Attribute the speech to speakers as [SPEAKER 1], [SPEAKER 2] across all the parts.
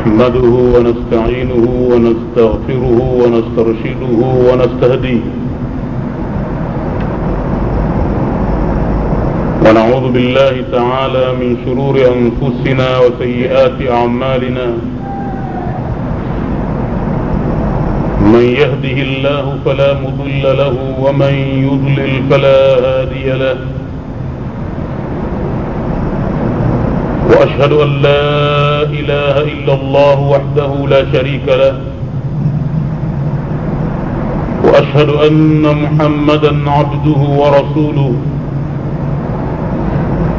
[SPEAKER 1] نحمده ونستعينه ونستغفره ونسترشده ونستهديه ونعوذ بالله تعالى من شرور أنفسنا وسيئات أعمالنا. من يهده الله فلا مضل له ومن يضلل فلا هادي له. وأشهد أن لا إله إلا الله وحده لا شريك له. وأشهد أن محمدا عبده ورسوله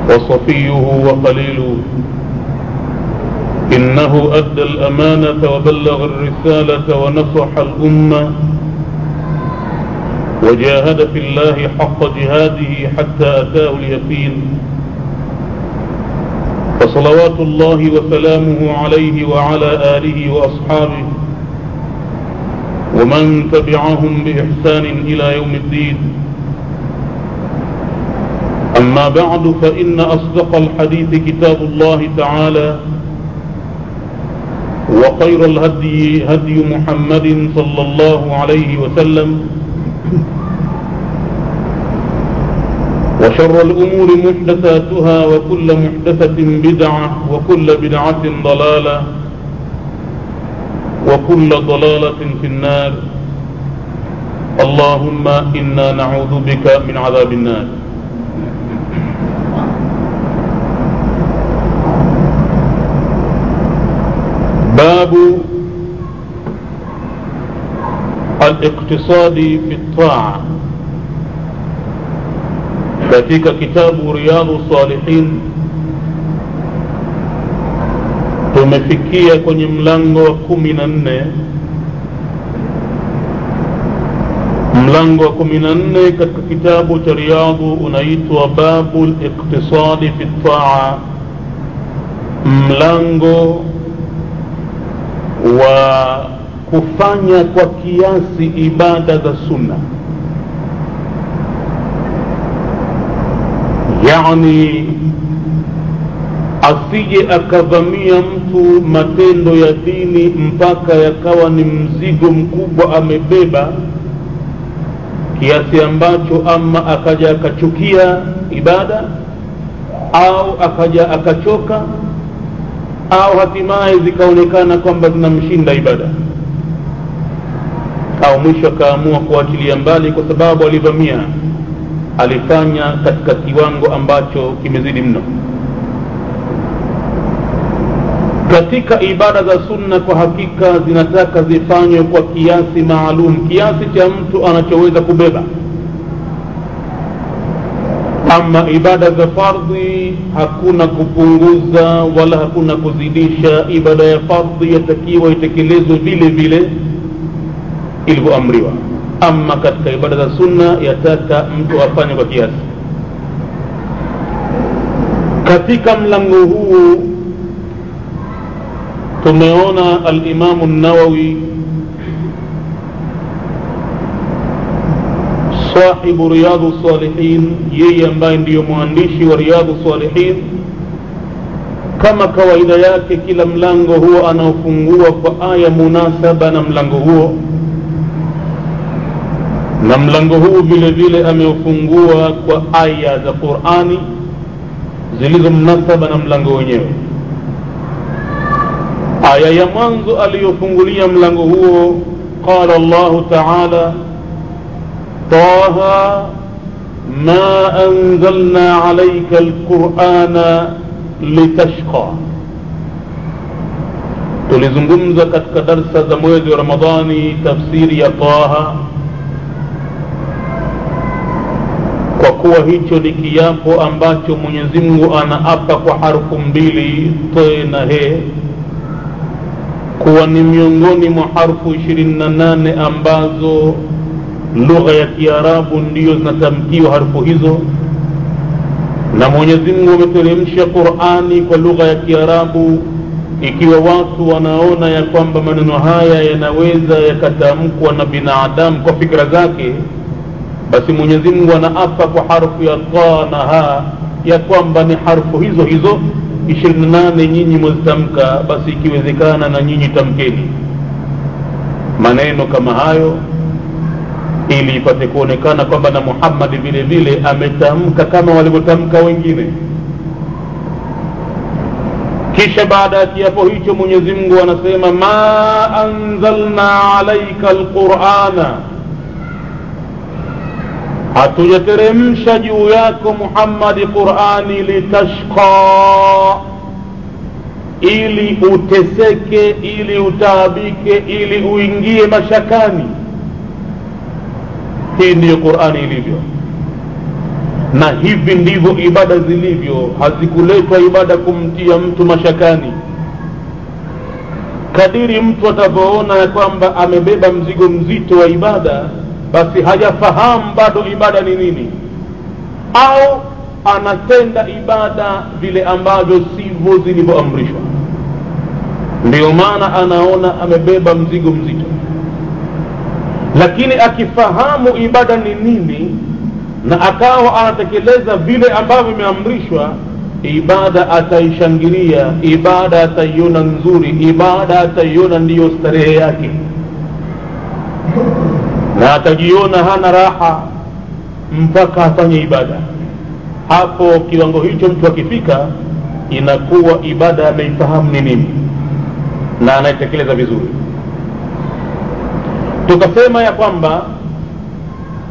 [SPEAKER 1] وصفيه وخليله. إنه أدى الأمانة وبلغ الرسالة ونصح الأمة وجاهد في الله حق جهاده حتى أتاه اليقين. فصلوات الله وسلامه عليه وعلى آله وأصحابه ومن تبعهم بإحسان إلى يوم الدين. أما بعد فإن أصدق الحديث كتاب الله تعالى وخير الهدي هدي محمد صلى الله عليه وسلم وشر الأمور محدثاتها وكل محدثة بدعة وكل بدعة ضلالة وكل ضلالة في النار. اللهم إنا نعوذ بك من عذاب النار. باب الاقتصاد في الطاعة. katika kitabu Riyadhus Salihin tumefikia kwenye mlango wa 14. Mlango wa 14 katika kitabu cha Riyadhu unaitwa babul iqtisadi fi taa, mlango wa kufanya kwa kiasi ibada za sunna. Yani asije akavamia mtu matendo ya dini mpaka yakawa ni mzigo mkubwa amebeba, kiasi ambacho ama akaja akachukia ibada au akaja akachoka au hatimaye zikaonekana kwamba zinamshinda ibada, au mwisho akaamua kuachilia mbali kwa sababu alivamia, alifanya katika kiwango ambacho kimezidi mno. Katika ibada za sunna kwa hakika zinataka zifanywe kwa kiasi maalum, kiasi cha mtu anachoweza kubeba. Ama ibada za fardhi hakuna kupunguza wala hakuna kuzidisha. Ibada ya fardhi yatakiwa itekelezwe vile vile ilivyoamriwa. Ama katika ibada za sunna yataka mtu afanye kwa kiasi. Katika mlango huu tumeona al-Imam an-Nawawi sahibu Riyadhus Salihin, yeye ambaye ndiyo mwandishi wa Riyadhus Salihin, kama kawaida yake kila mlango huo anaofungua kwa aya munasaba na mlango huo, na mlango huu vile vile ameufungua kwa aya za Qur'ani zilizo mnasaba na mlango wenyewe. Aya ya mwanzo aliyofungulia mlango huo, qala Allah ta'ala Taha ma anzalna alayka al-Qur'ana litashqa. Tulizungumza katika darsa za mwezi wa Ramadhani tafsiri ya Taha, kwa kuwa hicho ni kiapo ambacho Mwenyezi Mungu anaapa kwa harfu mbili te na he, kuwa ni miongoni mwa harfu 28 ambazo lugha ya Kiarabu ndiyo zinatamkiwa harfu hizo, na Mwenyezi Mungu ameteremsha Qur'ani kwa lugha ya Kiarabu. Ikiwa watu wanaona ya kwamba maneno haya yanaweza yakatamkwa na binadamu kwa fikra zake, basi Mwenyezi Mungu anaapa kwa harfu ya ta na ha ya kwamba ni harfu hizo hizo 28 nyinyi mzitamka, basi ikiwezekana na nyinyi tamkeni maneno kama hayo, ili ipate kuonekana kwamba na Muhammad vile vile ametamka kama walivyotamka wengine. Kisha baada ya kiapo hicho Mwenyezi Mungu anasema, ma anzalna alayka alqur'ana, hatujateremsha juu yako Muhammad Qur'ani litashqa, ili uteseke, ili utaabike, ili uingie mashakani. Hii ndiyo Qur'ani ilivyo, na hivi ndivyo ibada zilivyo. Hazikuletwa ibada kumtia mtu mashakani. Kadiri mtu atavyoona ya kwamba amebeba mzigo mzito wa ibada, basi hajafahamu bado ibada ni nini, au anatenda ibada vile ambavyo sivyo zilivyoamrishwa. Ndiyo maana anaona amebeba mzigo mzito. Lakini akifahamu ibada ni nini na akawa anatekeleza vile ambavyo imeamrishwa, ibada ataishangilia, ibada ataiona nzuri, ibada ataiona ndiyo starehe yake, na atajiona hana raha mpaka afanye ibada. Hapo kiwango hicho mtu akifika, inakuwa ibada ameifahamu ni nini na anaitekeleza vizuri. Tukasema ya kwamba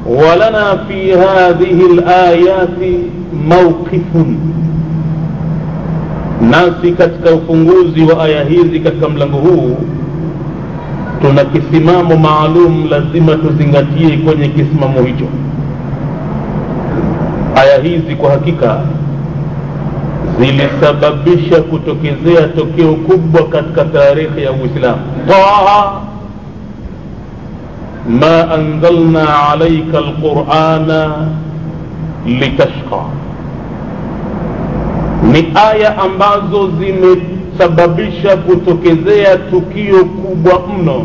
[SPEAKER 1] walana fi hadhihi alayati mawqifun, nasi katika ufunguzi wa aya hizi katika mlango huu tuna kisimamo maalum, lazima tuzingatie kwenye kisimamo hicho. Aya hizi kwa hakika zilisababisha kutokezea tokeo kubwa katika tarehe ya Uislamu. Taha ma anzalna alayka alqur'ana litashqa, ni aya ambazo zimesababisha kutokezea tukio kubwa mno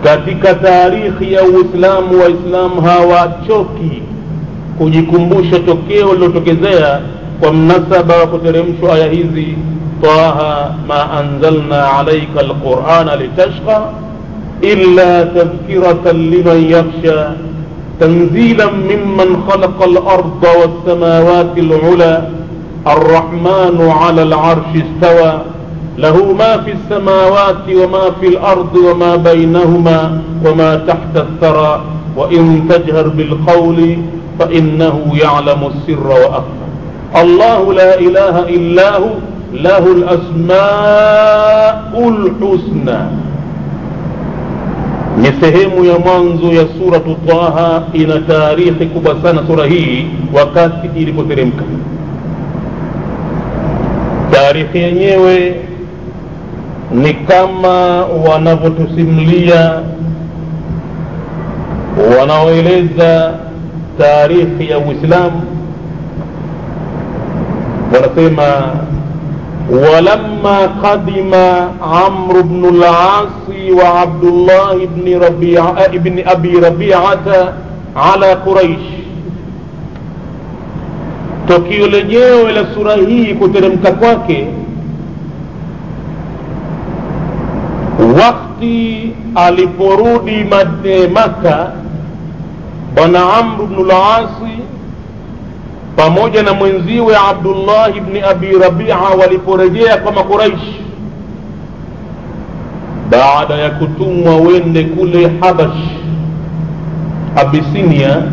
[SPEAKER 1] katika tarehe ya Uislamu. Waislamu hawachoki kujikumbusha tokeo lilotokezea kwa mnasaba wa kuteremshwa aya hizi. Taha ma anzalna alayka alqur'ana litashqa illa tadhkiratan liman yakhsha tanzilan mimman khalaqa al-ardha was-samawati al-'ula ar-rahmanu 'ala al-'arshi istawa lahu ma fi as-samawati wa ma fi al-ardi wa ma baynahuma wa ma tahta ath-thara wa in tajhar bil qawli fa innahu ya'lamu as-sirra wa akhfa. Allahu la ilaha illa hu lahu al-asma'ul husna. Ni sehemu ya mwanzo ya sura Taha. Ina tarehe kubwa sana sura hii wakati ilipoteremka. Tarehe yenyewe ni kama wanavyotusimulia wanaoeleza tarehe ya Uislamu, wanasema ولما قدم عمرو بن العاص وعبد الله بن أبي ربيعة على قريش. Tokio lenyewe la sura hii kuteremka kwake wakati aliporudi Maka bwana Amr ibn al-As pamoja na mwenziwe Abdullah ibn Abi Rabi'a waliporejea kwa Quraysh baada ya kutumwa wende kule Habash, Abisinia,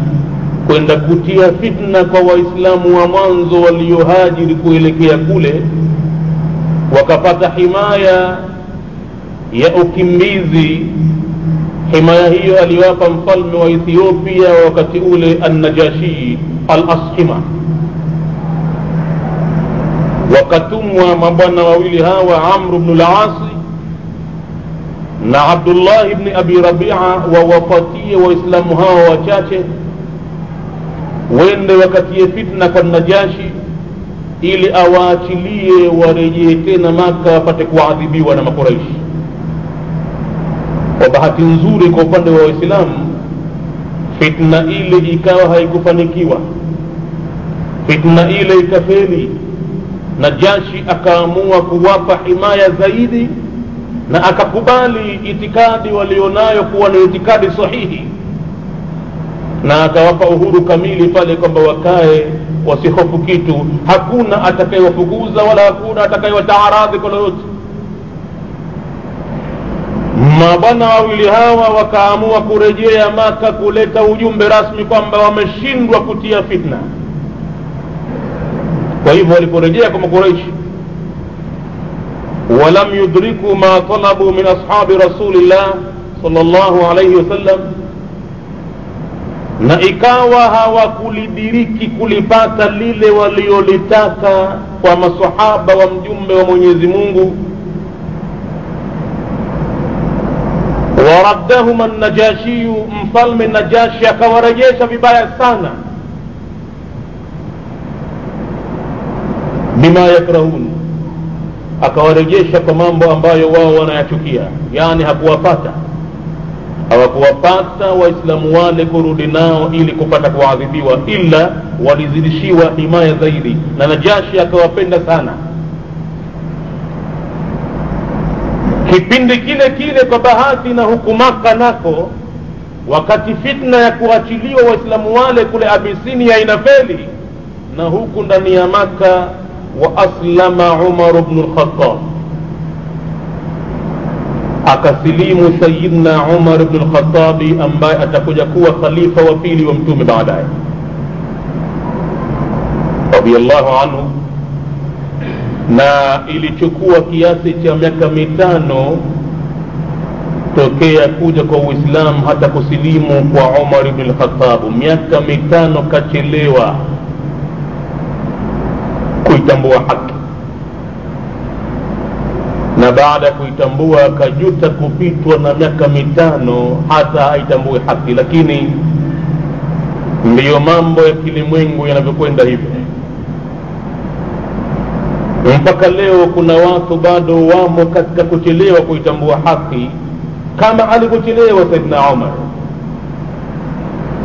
[SPEAKER 1] kwenda kutia fitna kwa Waislamu wa mwanzo waliohajiri kuelekea kule. Wakapata himaya ya ukimbizi. Himaya hiyo aliwapa mfalme wa Ethiopia wakati ule An-Najashi Al-Ashima. Wakatumwa mabwana wawili hawa, Amr ibn al-As na Abdullah ibn Abi Rabi'a, wawafatie Waislamu hawa wachache wende wakatie fitna kwa Najashi ili awaachilie warejee tena Maka wapate kuadhibiwa na Makuraishi. Kwa bahati nzuri kwa upande wa Waislamu, fitna ile ikawa haikufanikiwa. Fitna ile ikafeli, Najashi akaamua kuwapa himaya zaidi na akakubali itikadi walionayo kuwa ni itikadi sahihi, na akawapa uhuru kamili pale kwamba wakae wasihofu kitu. Hakuna atakayewafukuza wala hakuna atakayewataaradhi kwa lolote. Mabwana wawili hawa wakaamua kurejea Maka kuleta ujumbe rasmi kwamba wameshindwa kutia fitna. Kwa hivyo waliporejea kwa Quraysh, walam yudriku ma talabu min ashabi rasulillah sallallahu alayhi wasallam, na ikawa hawakulidiriki kulipata lile waliolitaka kwa masahaba wa mjumbe wa Mwenyezi Mungu. Waraddahum an-Najashi, mfalme Najashi akawarejesha vibaya sana, bima yakrahun, akawarejesha kwa mambo ambayo wao wanayachukia. Yani hawakuwapata waislamu wale kurudi nao ili kupata kuadhibiwa, ila walizidishiwa himaya zaidi, na Najashi akawapenda sana. Kipindi kile kile kwa bahati na huku Maka nako, wakati fitna ya kuachiliwa waislamu wale kule Abisinia inafeli, na huku ndani ya Maka wa aslama Umar ibn al-Khattab, akasilimu Sayyidina Umar ibn al-Khattab ambaye atakuja kuwa khalifa wa pili wa mtume baadaye radiyallahu anhu. Na ilichukua kiasi cha miaka 5 tokea kuja kwa Uislamu hata kusilimu kwa Umar ibn al-Khattab. Miaka 5 kachelewa kuitambua haki, na baada ya kuitambua akajuta kupitwa na miaka 5 hata haitambue haki. Lakini ndiyo mambo ya kilimwengu yanavyokwenda hivyo. Mpaka leo kuna watu bado wamo katika kuchelewa kuitambua haki kama alivyochelewa Saidina Umar.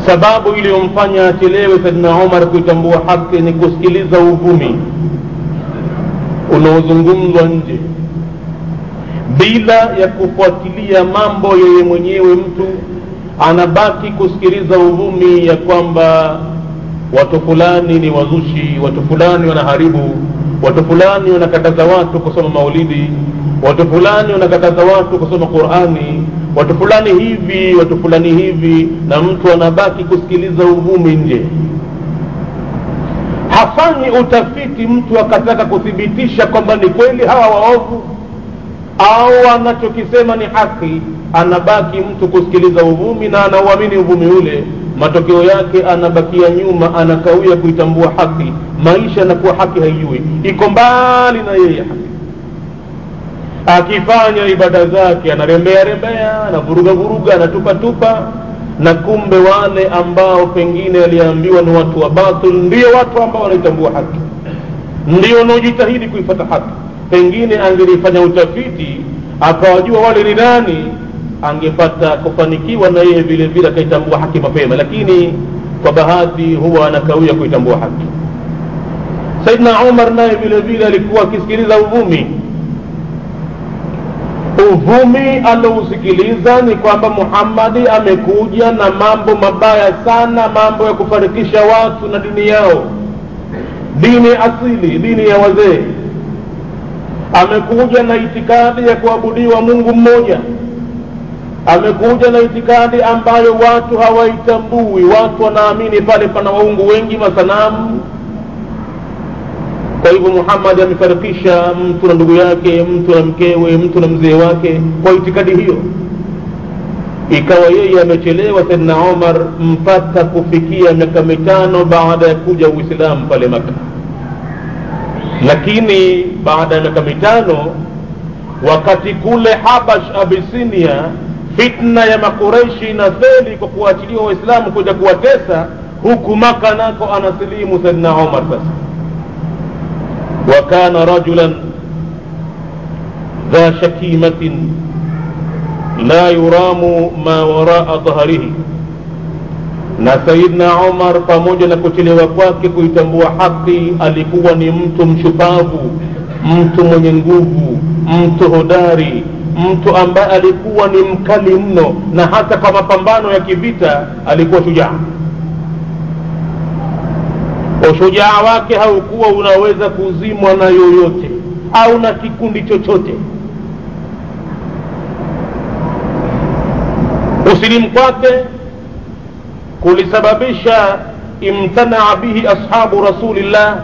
[SPEAKER 1] Sababu iliyomfanya achelewe Saidina Umar kuitambua haki ni kusikiliza uvumi unaozungumzwa nje bila ya kufuatilia mambo yeye mwenyewe. Mtu anabaki kusikiliza uvumi ya kwamba watu fulani ni wazushi, watu fulani wanaharibu, watu fulani wanakataza watu kusoma maulidi, watu fulani wanakataza watu kusoma Qur'ani, watu fulani hivi, watu fulani hivi, na mtu anabaki kusikiliza uvumi nje. Hafanyi utafiti mtu akataka kuthibitisha kwamba ni kweli hawa waovu au anachokisema ni haki. Anabaki mtu kusikiliza uvumi na anauamini uvumi ule. Matokeo yake anabakia nyuma, anakawia kuitambua haki. Maisha yanakuwa haki haijui, iko mbali na yeye haki. Akifanya ibada zake anarembea, anavuruga, anatupa, na kumbe wale ambao pengine aliambiwa ni watu wa batil ndio watu ambao wanaitambua haki, ndio wanaojitahidi kuifuata haki. Pengine angelifanya utafiti akawajua wale ni nani, angepata kufanikiwa na yeye vile vile akaitambua haki mapema. Lakini kwa bahati huwa anakawia kuitambua haki. Saidna Umar naye vile vile alikuwa akisikiliza uvumi. Uvumi alousikiliza ni kwamba Muhammad amekuja na mambo mabaya sana, mambo ya kufarikisha watu na dini yao, dini asili, dini ya wazee. Amekuja na itikadi ya kuabudiwa Mungu mmoja, amekuja na itikadi ambayo watu hawaitambui. Watu wanaamini pale pana waungu wengi, masanamu. Kwa hivyo Muhammad amefarikisha mtu na ndugu yake, mtu na mkewe, mtu na mzee wake kwa itikadi hiyo. Ikawa yeye amechelewa Saidna Umar mpaka kufikia miaka 5 baada ya kuja Uislamu pale Maka. Lakini baada ya miaka 5, wakati kule Habash Abisinia fitna ya Makureishi na feli kwa kuachiliwa Waislamu kuja kuwatesa, huku Maka nako anasilimu Saidna Umar sasa. وكان رجلا ذا شكيمة لا يرام ما وراء ظهره. na Saidna Umar pamoja na kuchelewa kwake kuitambua haki alikuwa ni mtu mshupavu, mtu mwenye nguvu, mtu hodari, mtu ambaye alikuwa ni mkali mno, na hata kwa mapambano ya kivita alikuwa shujaa. Ushujaa wake haukuwa unaweza kuzimwa na yoyote au na kikundi chochote. Usilimu kwake kulisababisha imtanaa bihi ashabu rasulillah,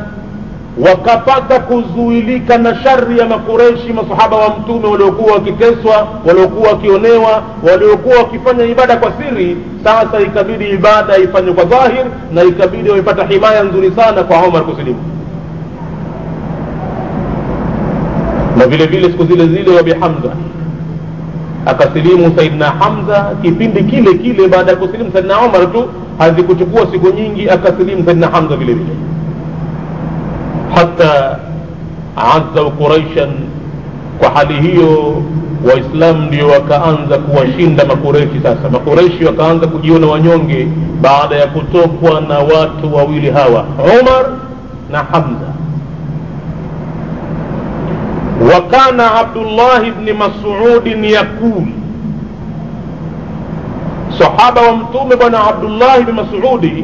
[SPEAKER 1] wakapata kuzuilika na shari ya makureshi, masahaba wa mtume waliokuwa wakiteswa, waliokuwa wakionewa, waliokuwa wakifanya ibada kwa siri. Sasa ikabidi ibada ifanywe kwa dhahir, na ikabidi waipata himaya nzuri sana kwa Umar kusilimu. Na vile vile siku zile zile Abi Hamza akasilimu Saidna Hamza kipindi kile kile baada ya kusilimu Saidna Umar tu, hazikuchukua siku nyingi akasilimu Saidna Hamza vile vile. Hata azza Quraishan, kwa hali hiyo Waislamu ndio wakaanza kuwashinda makureshi. Sasa makureshi wakaanza kujiona wanyonge baada ya kutokwa na watu wawili hawa, Umar na Hamza. Wakana Abdullah ibn Mas'ud yakul, sahaba wa mtume bwana Abdullah ibn Mas'ud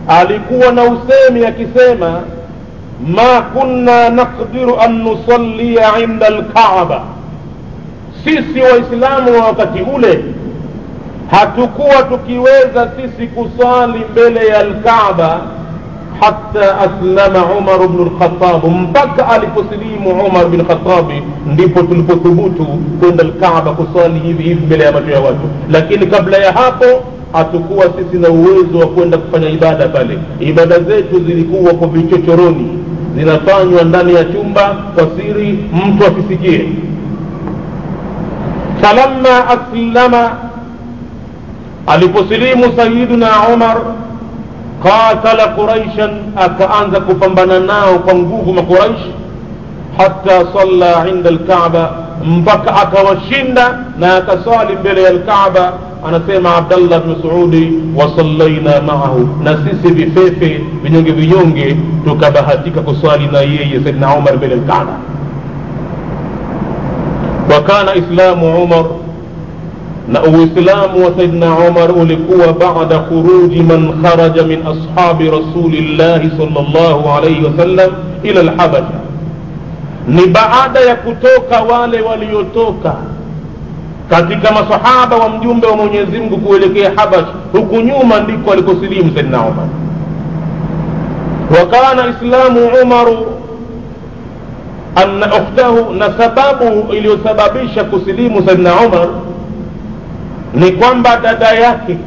[SPEAKER 1] alikuwa na usemi akisema, ma kunna naqdiru an nusallia inda al-Kaaba, sisi waislamu wa wakati ule hatukuwa tukiweza sisi kusali mbele ya al-Kaaba, hatta aslama Umar ibn al-Khattab, mpaka aliposilimu Umar ibn al-Khattab ndipo tulipothubutu kwenda al-Kaaba kusali hivi hivi mbele ya macho ya watu. Lakini kabla ya hapo hatukuwa sisi na uwezo wa kwenda kufanya ibada pale. Ibada zetu zilikuwa kwa vichochoroni, zinafanywa ndani ya chumba kwa siri, mtu asisikie. Falamma aslama, aliposilimu Sayyiduna Umar, qatala Quraishan, akaanza kupambana nao kwa nguvu makuraish, hatta salla inda al-Kaaba, mpaka akawashinda na akasali mbele ya al-Kaaba. Anasema Abdullah ibn Mas'ud, wa sallaina ma'ahu, na sisi vifefe vinyonge vinyonge tukabahatika kusali na yeye Saidna Umar mbele ya al-Kaaba. Wa kana islamu Umar, na uislamu wa Saidna Umar ulikuwa baada khuruji man kharaja min ashabi rasulillahi sallallahu alayhi wasallam ila al-Habasha, ni baada ya kutoka wale waliotoka katika masahaba wa mjumbe wa Mwenyezi Mungu kuelekea Habasha. Huku nyuma ndiko alikosilimu Saidna Umar. Wa kana islamu Umar anna ukhtahu, na sababu iliyosababisha kusilimu Saidna Umar ni kwamba dada yake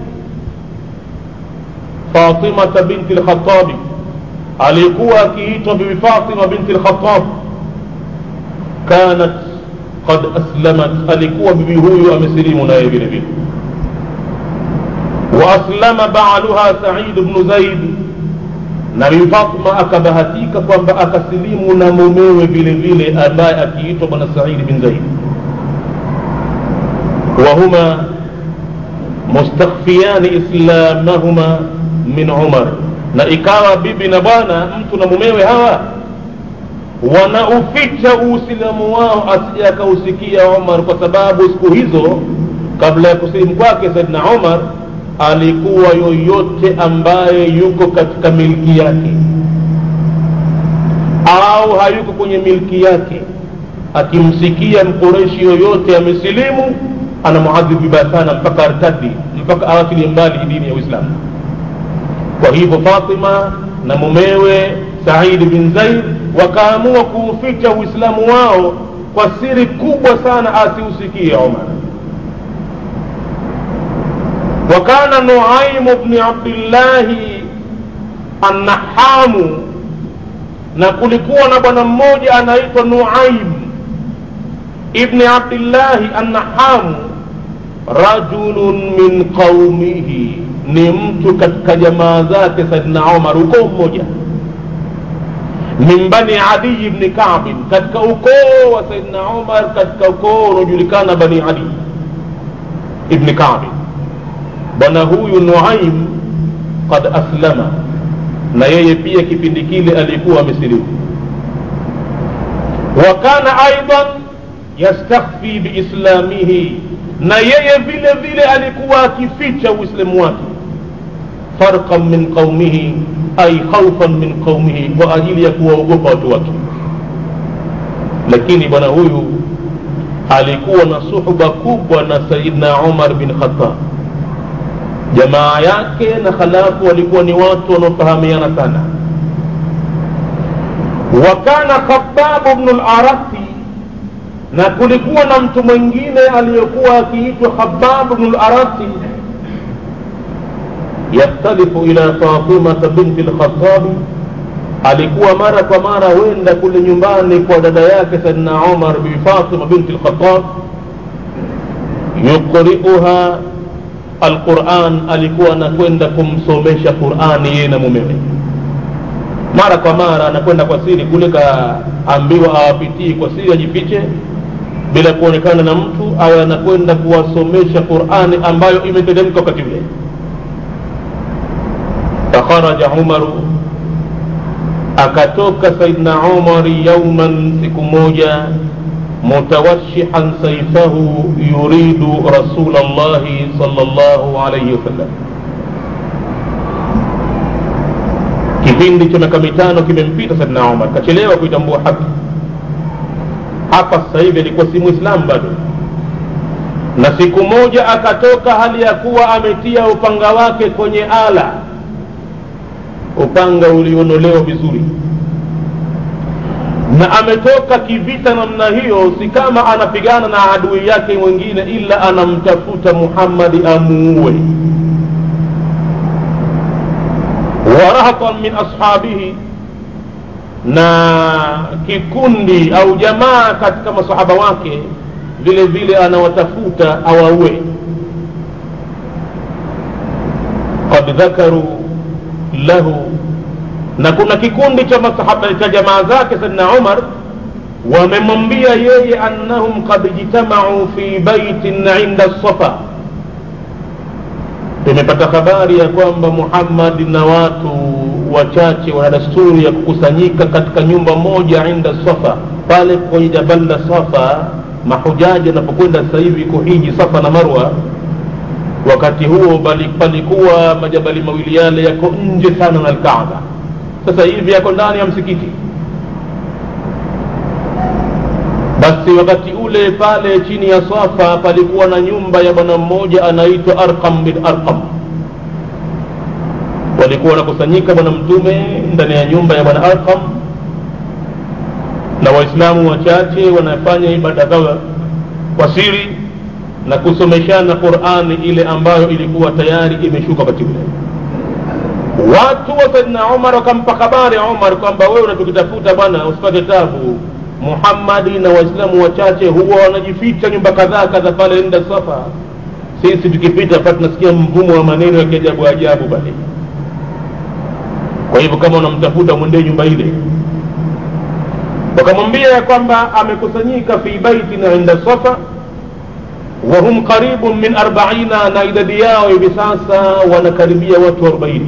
[SPEAKER 1] Fatima binti al-Khattab alikuwa akiitwa Bibi Fatima binti al-Khattab, kanat qad aslamat, alikuwa bibi huyu amesilimu naye vile vile. Wa aslama ba'luha Sa'id ibn Zaid, na Bibi Fatima akabahatika kwamba akasilimu na mumewe vile vile ambaye akiitwa bwana Sa'id bin Zaid. Wa huma mustakhfiyani islamahuma min Umar, na ikawa bibi na bwana, mtu na mumewe hawa wanauficha uislamu wao asije akausikia Umar, kwa sababu siku hizo kabla ya kusilimu kwake Saidna Umar alikuwa yoyote ambaye yuko katika milki yake au hayuko kwenye milki yake, akimsikia mkureshi yoyote amesilimu anamuadhibu vibaya sana mpaka artadi, mpaka awachilie mbali dini ya Uislamu. Kwa hivyo Fatima na mumewe Said bin Zaid wakaamua kuuficha Uislamu wao kwa siri kubwa sana asiusikie Umar. Wakana Nuaim ibn Abdullah an-Nahamu, na kulikuwa na bwana mmoja anaitwa Nuaim ibn Abdullah an-Nahamu, rajulun min qaumihi, ni mtu katika jamaa zake Saidna Umar, ukoo mmoja, min bani Adi ibn Ka'b, katika ukoo wa Saidna Umar, katika ukoo unaojulikana Bani Adi ibn Ka'b. Bwana huyu Nuaim qad aslama, na yeye pia kipindi kile alikuwa amesilimu. Wa kana aidan yastakhfi biislamihi, na yeye vile vile alikuwa akificha uislamu wake, farqan min qaumihi ay khawfan min qaumihi, kwa ajili ya kuwaogopa watu wake. Lakini bwana huyu alikuwa na suhba kubwa na Saidna Umar bin Khattab. Jamaa yake na khalafu walikuwa ni watu wanaofahamiana sana. Wa kana Khabbab ibn al-Arati, na kulikuwa na mtu mwingine aliyekuwa akiitwa Khabbab ibn al-Arati, yaktalifu ila Fatima binti al-Khattab, alikuwa mara kwa mara wenda kule nyumbani kwa dada yake Saidna Umar bi Fatima binti al-Khattab, yuqri'uha al-Qur'an, alikuwa anakwenda kumsomesha Qur'ani yeye na mumewe. Mara kwa mara anakwenda kwa siri kule, kaambiwa awapitie kwa siri, ajifiche bila kuonekana na mtu, au anakwenda kuwasomesha Qur'ani ambayo imeteremka wakati ule. Fakharaja Umaru, akatoka Saidna Umar yawman, siku moja, mutawashihan sayfahu yuridu Rasulullah sallallahu alayhi wasallam. Kipindi cha miaka 5 kimempita Saidna Umar, kachelewa kuitambua haki. Hapa sasa hivi alikuwa si Muislamu bado, na siku moja akatoka hali ya kuwa ametia upanga wake kwenye ala, upanga ulionolewa vizuri, na ametoka kivita namna hiyo, si kama anapigana na adui yake mwingine, ila anamtafuta Muhammad amuue. Warahatan min ashabihi, na kikundi au jamaa katika masahaba wake vile vile anawatafuta awaue. Qad dhakaru lahu, na kuna kikundi cha masahaba cha jamaa zake Saidna Umar wamemwambia yeye, annahum qad jitama'u fi baitin 'inda as-Safa, tumepata habari ya kwamba Muhammad na watu wachache wana desturi ya kukusanyika katika nyumba moja, 'inda as-Safa, pale kwenye jabal la Safa. Mahujaji wanapokwenda sasa hivi kuhiji Safa na Marwa, wakati huo palikuwa majabali mawili yale yako nje sana na Al-Kaaba, sasa hivi yako ndani ya msikiti. Basi wakati ule pale chini ya Safa palikuwa na nyumba ya bwana mmoja anaitwa Arqam bin Arqam. Walikuwa wanakusanyika bwana mtume ndani ya nyumba ya bwana Arqam, na waislamu wachache wanafanya ibada zao kwa siri na kusomeshana Qur'ani ile ambayo ilikuwa tayari imeshuka wakati ule. Watu wa Saidna Umar wakampa habari Umar kwamba wewe unatukitafuta bwana, usipate tabu. Muhammad na waislamu wachache huwa wanajificha nyumba kadhaa kadha pale inda Safa, sisi tukipita hapa tunasikia mvumo wa maneno ya ajabu ajabu pale. Kwa hivyo kama unamtafuta mwende nyumba ile. Wakamwambia kwamba amekusanyika fi baitina inda Safa, wa hum qaribun min 40, na idadi yao hivi sasa wanakaribia watu 40,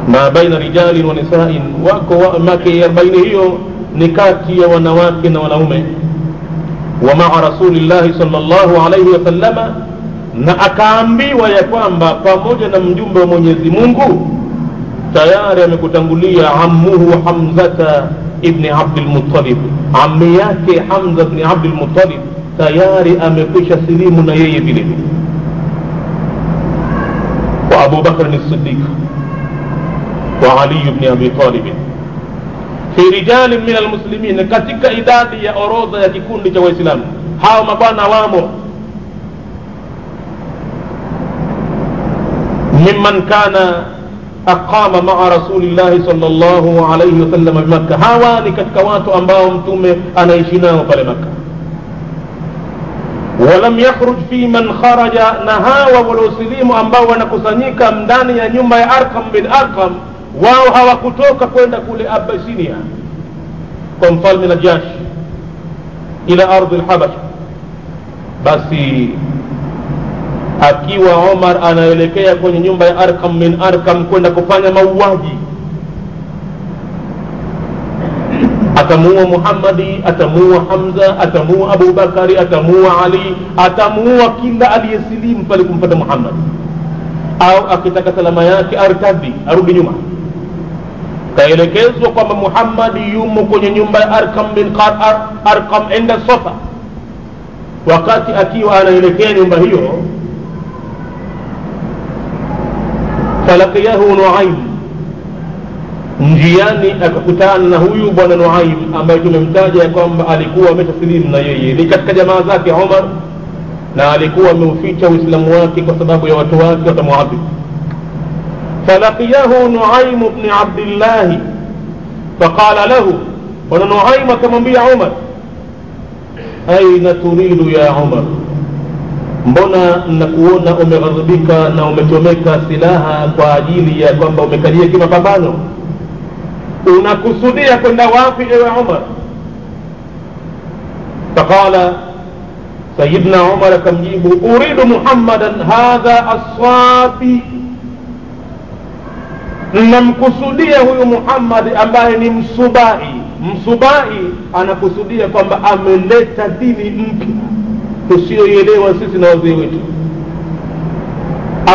[SPEAKER 1] ma baina rijali wa nisa'in, wako maki 40 hiyo ni kati ya wanawake na wanaume. Wa ma'a rasulillahi sallallahu alayhi wasallama, na akaambiwa ya kwamba pamoja na mjumbe wa Mwenyezi Mungu tayari amekutangulia ammuhu Hamzata ibn Abdul Muttalib, ammi yake Hamza ibn Abdul Muttalib tayari amekwisha silimu na yeye vile vile. Wa Abu Bakr as-Siddiq wa Ali ibn Abi Talib fi rijal min al-muslimin, katika idadi ya orodha ya kikundi cha Waislamu hao mabwana wamo. Mimman kana aqama ma'a rasulillahi sallallahu alayhi wasallam bi Makkah, hawa ni katika watu ambao mtume anaishi nao pale Makkah. Walam yakhruj fi man kharaja, na hawa waliosilimu ambao wanakusanyika ndani ya nyumba ya Arqam bin Arqam, wao hawakutoka kwenda kule Abyssinia kwa mfalme Najash ila ardhi al-Habasha. Basi akiwa Umar anaelekea kwenye nyumba ya Arqam min Arqam kwenda kufanya mauaji. Atamuua Muhammadi, atamuua Hamza, atamuua Abu Bakari, atamuua Ali, atamuua kila aliyesilimu pale kumfuata Muhammad. Au akitaka salama yake artadi, arudi nyuma. Kaelekezwa kwamba Muhammad yumo kwenye nyumba ya Arqam bin Arqam enda Safa. Wakati akiwa anaelekea nyumba hiyo, falaqiyahu Nuaym, njiani akakutana na huyu bwana Nuaym ambaye tumemtaja ya kwamba alikuwa amesilimu na yeye ni katika jamaa zake Umar, na alikuwa ameuficha Uislamu wake kwa sababu ya watu wake watamuadhibu. فلقيه نعيم بن عبد الله فقال له, ونعيم akamwambia Umar, aina turidu ya Umar, mbona nakuona umeghadhibika na umechomeka silaha kwa ajili ya kwamba umekalia kimapambano, unakusudia kwenda wapi ewe Umar? فقال سيدنا عمر akamjibu, uridu Muhammadan hadha as-safi, namkusudia huyu Muhammad ambaye ni msubai. Msubai anakusudia kwamba ameleta dini mpya tusiyoielewa sisi na wazee wetu,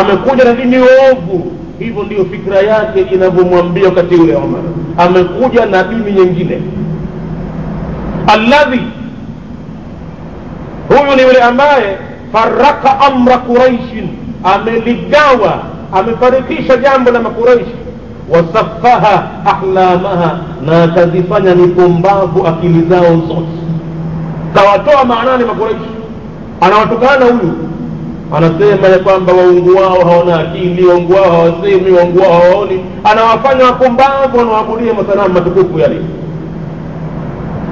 [SPEAKER 1] amekuja na dini ovu. Hivyo ndio fikra yake inavyomwambia wakati ule Umar, amekuja na dini nyingine. Alladhi, huyu ni yule ambaye faraka amra Quraish, ameligawa, amefarikisha jambo la Makuraishi. Wasaffaha ahlamaha, na akazifanya ni pumbavu akili zao zote. Kawatoa maanani Makuraishi. Anawatukana huyu, anasema ya kwamba waungu wao hawana akili, waungu wao hawasemi, waungu wao hawaoni. Anawafanya wapumbavu, wanaabudia masanamu matukufu yale.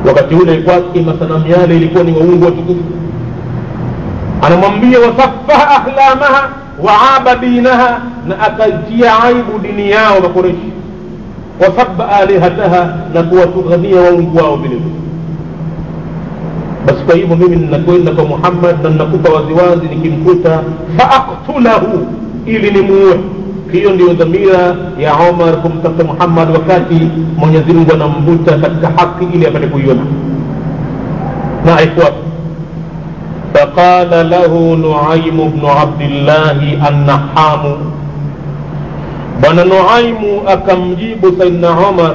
[SPEAKER 1] Wakati ule kwake masanamu yale ilikuwa ni waungu watukufu. Anamwambia wasaffaha ahlamaha waaba dinaha, na akatia aibu dini yao Makuraishi. Wasabba alihataha, na kuwatughania waungu wao vile vile. Basi kwa hivyo mimi ninakwenda kwa Muhammad na ninakupa waziwazi, nikimkuta faaqtulahu, ili nimuue. Hiyo ndio dhamira ya Umar kumtafuta Muhammad wakati Mwenyezi Mungu anamvuta katika haki ili apate kuiona. Na ifuata, فقال له نعيم بن عبد الله النحام, bwana Nuaimu akamjibu Sayyidina Umar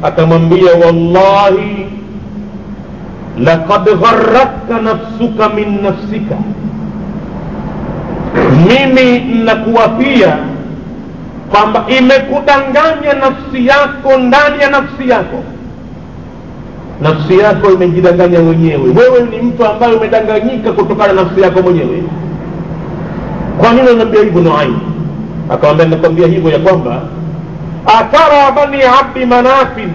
[SPEAKER 1] akamwambia, wallahi laqad gharratka nafsuka min nafsika, mimi nakuapia kwamba imekudanganya nafsi yako ndani ya nafsi yako. Nafsi yako imejidanganya mwenyewe. Wewe ni mtu ambaye umedanganyika kutokana na nafsi yako mwenyewe. Kwa nini unaniambia hivyo Nuaym? Akamwambia, nakwambia hivyo ya kwamba atara bani Abdi Manafi,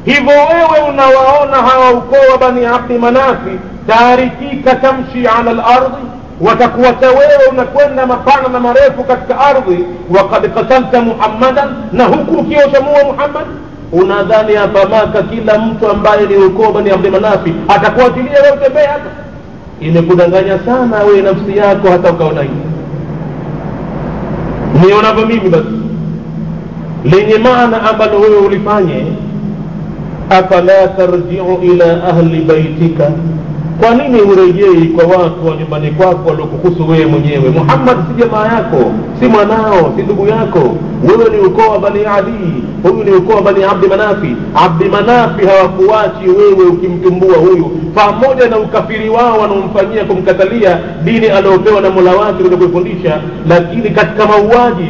[SPEAKER 1] hivyo wewe unawaona hawa ukoo wa bani Abdi Manafi, tarikika tamshi ala al-ardhi, watakuacha wewe unakwenda mapana na marefu katika ardhi. Waqad qatalta Muhammadan, na huku ukiwa ushamuua Muhammad. Unadhani hapa Maka kila mtu ambaye ni ukoo bani Abdi Manafi atakuachilia wewe utembee hapa? Imekudanganya sana wewe nafsi yako hata ukaona hivi. Nionavyo mimi basi lenye maana ambalo wewe ulifanye, afala tarji'u ila ahli baitika, kwa nini urejei kwa watu wa nyumbani kwako waliokuhusu wewe mwenyewe? Muhammad si jamaa yako, si mwanao, si ndugu yako. Wewe ni ukoo wa bani Adi, huyu ni ukoo wa bani Abdi Manafi. Abdi Manafi hawakuachi wewe ukimtumbua huyu, pamoja na ukafiri wao wanaomfanyia kumkatalia dini aliyopewa na Mola wake ili kuifundisha, lakini katika mauaji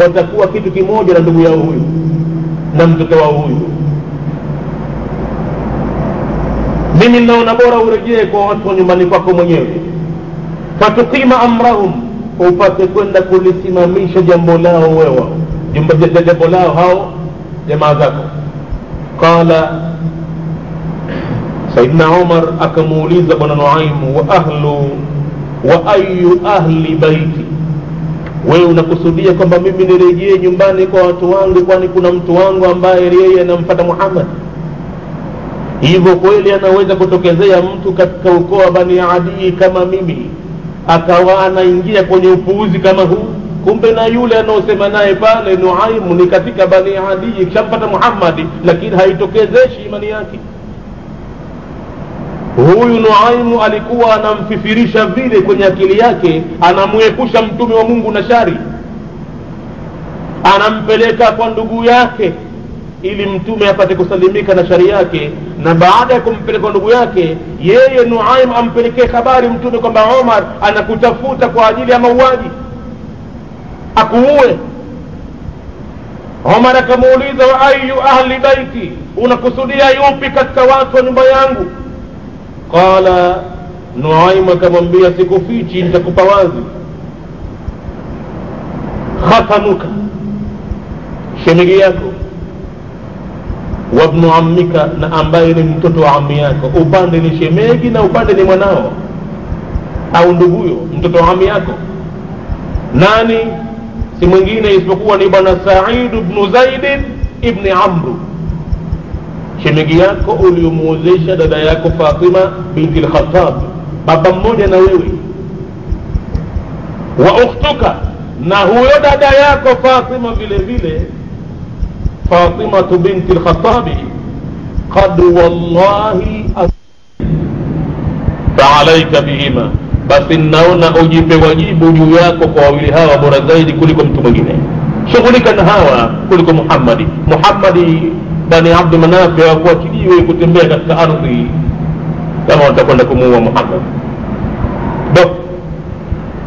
[SPEAKER 1] watakuwa kitu kimoja na ndugu yao huyu na mtoto wao huyu. Mimi naona bora urejee kwa watu wa nyumbani kwako mwenyewe, fatukima amrahum, upate kwenda kulisimamisha jambo lao wewe, jambo lao hao jamaa zako. Qala Saidna Umar akamuuliza bwana Nuaym, wa ayu ahli baiti, wewe unakusudia kwamba mimi nirejee nyumbani kwa watu wangu, kwani kuna mtu wangu ambaye yeye anamfuata Muhammad? Hivyo kweli anaweza kutokezea mtu katika ukoo wa bani Adi kama mimi akawa anaingia kwenye upuuzi kama huu. Kumbe na yule anaosema naye pale Nuaimu ni katika Bani Adi, kishampata Muhammad, lakini haitokezeshi imani yake. Huyu Nuaimu alikuwa anamfifirisha vile kwenye akili yake, anamuepusha mtume wa Mungu na shari, anampeleka kwa ndugu yake ili mtume apate kusalimika na shari yake. Na baada ya kumpeleka kwa ndugu yake, yeye Nuaim ampelekee habari mtume kwamba Omar anakutafuta kwa ajili ya mauaji, akuue. Omar akamuuliza, wa ayu ahli baiti, unakusudia yupi katika watu wa nyumba yangu? Qala, Nuaim akamwambia, sikufichi, nitakupa wazi. Khatanuka, shemegi yako, wabnu ammika, na ambaye ni mtoto wa ammi yako. Upande ni shemegi na upande ni mwanao au nduguyo, mtoto wa ammi yako. Nani? Si mwingine isipokuwa ni bwana Sa'id ibn Zaid ibn Amr, shemegi yako uliomuozesha dada yako Fatima binti al-Khattab, baba mmoja na wewe. Wa ukhtuka, na huyo dada yako Fatima vile vile, Fatima binti al-Khattab, qad wallahi fa'alayka bihima, basi naona ujipe wajibu juu yako kwa wawili hawa bora zaidi kuliko mtu mwingine. Shughulika na hawa kuliko Muhammad. Bani Abd Manaf hawakuachiliwe kutembea katika ardhi kama watakwenda kumuua Muhammad.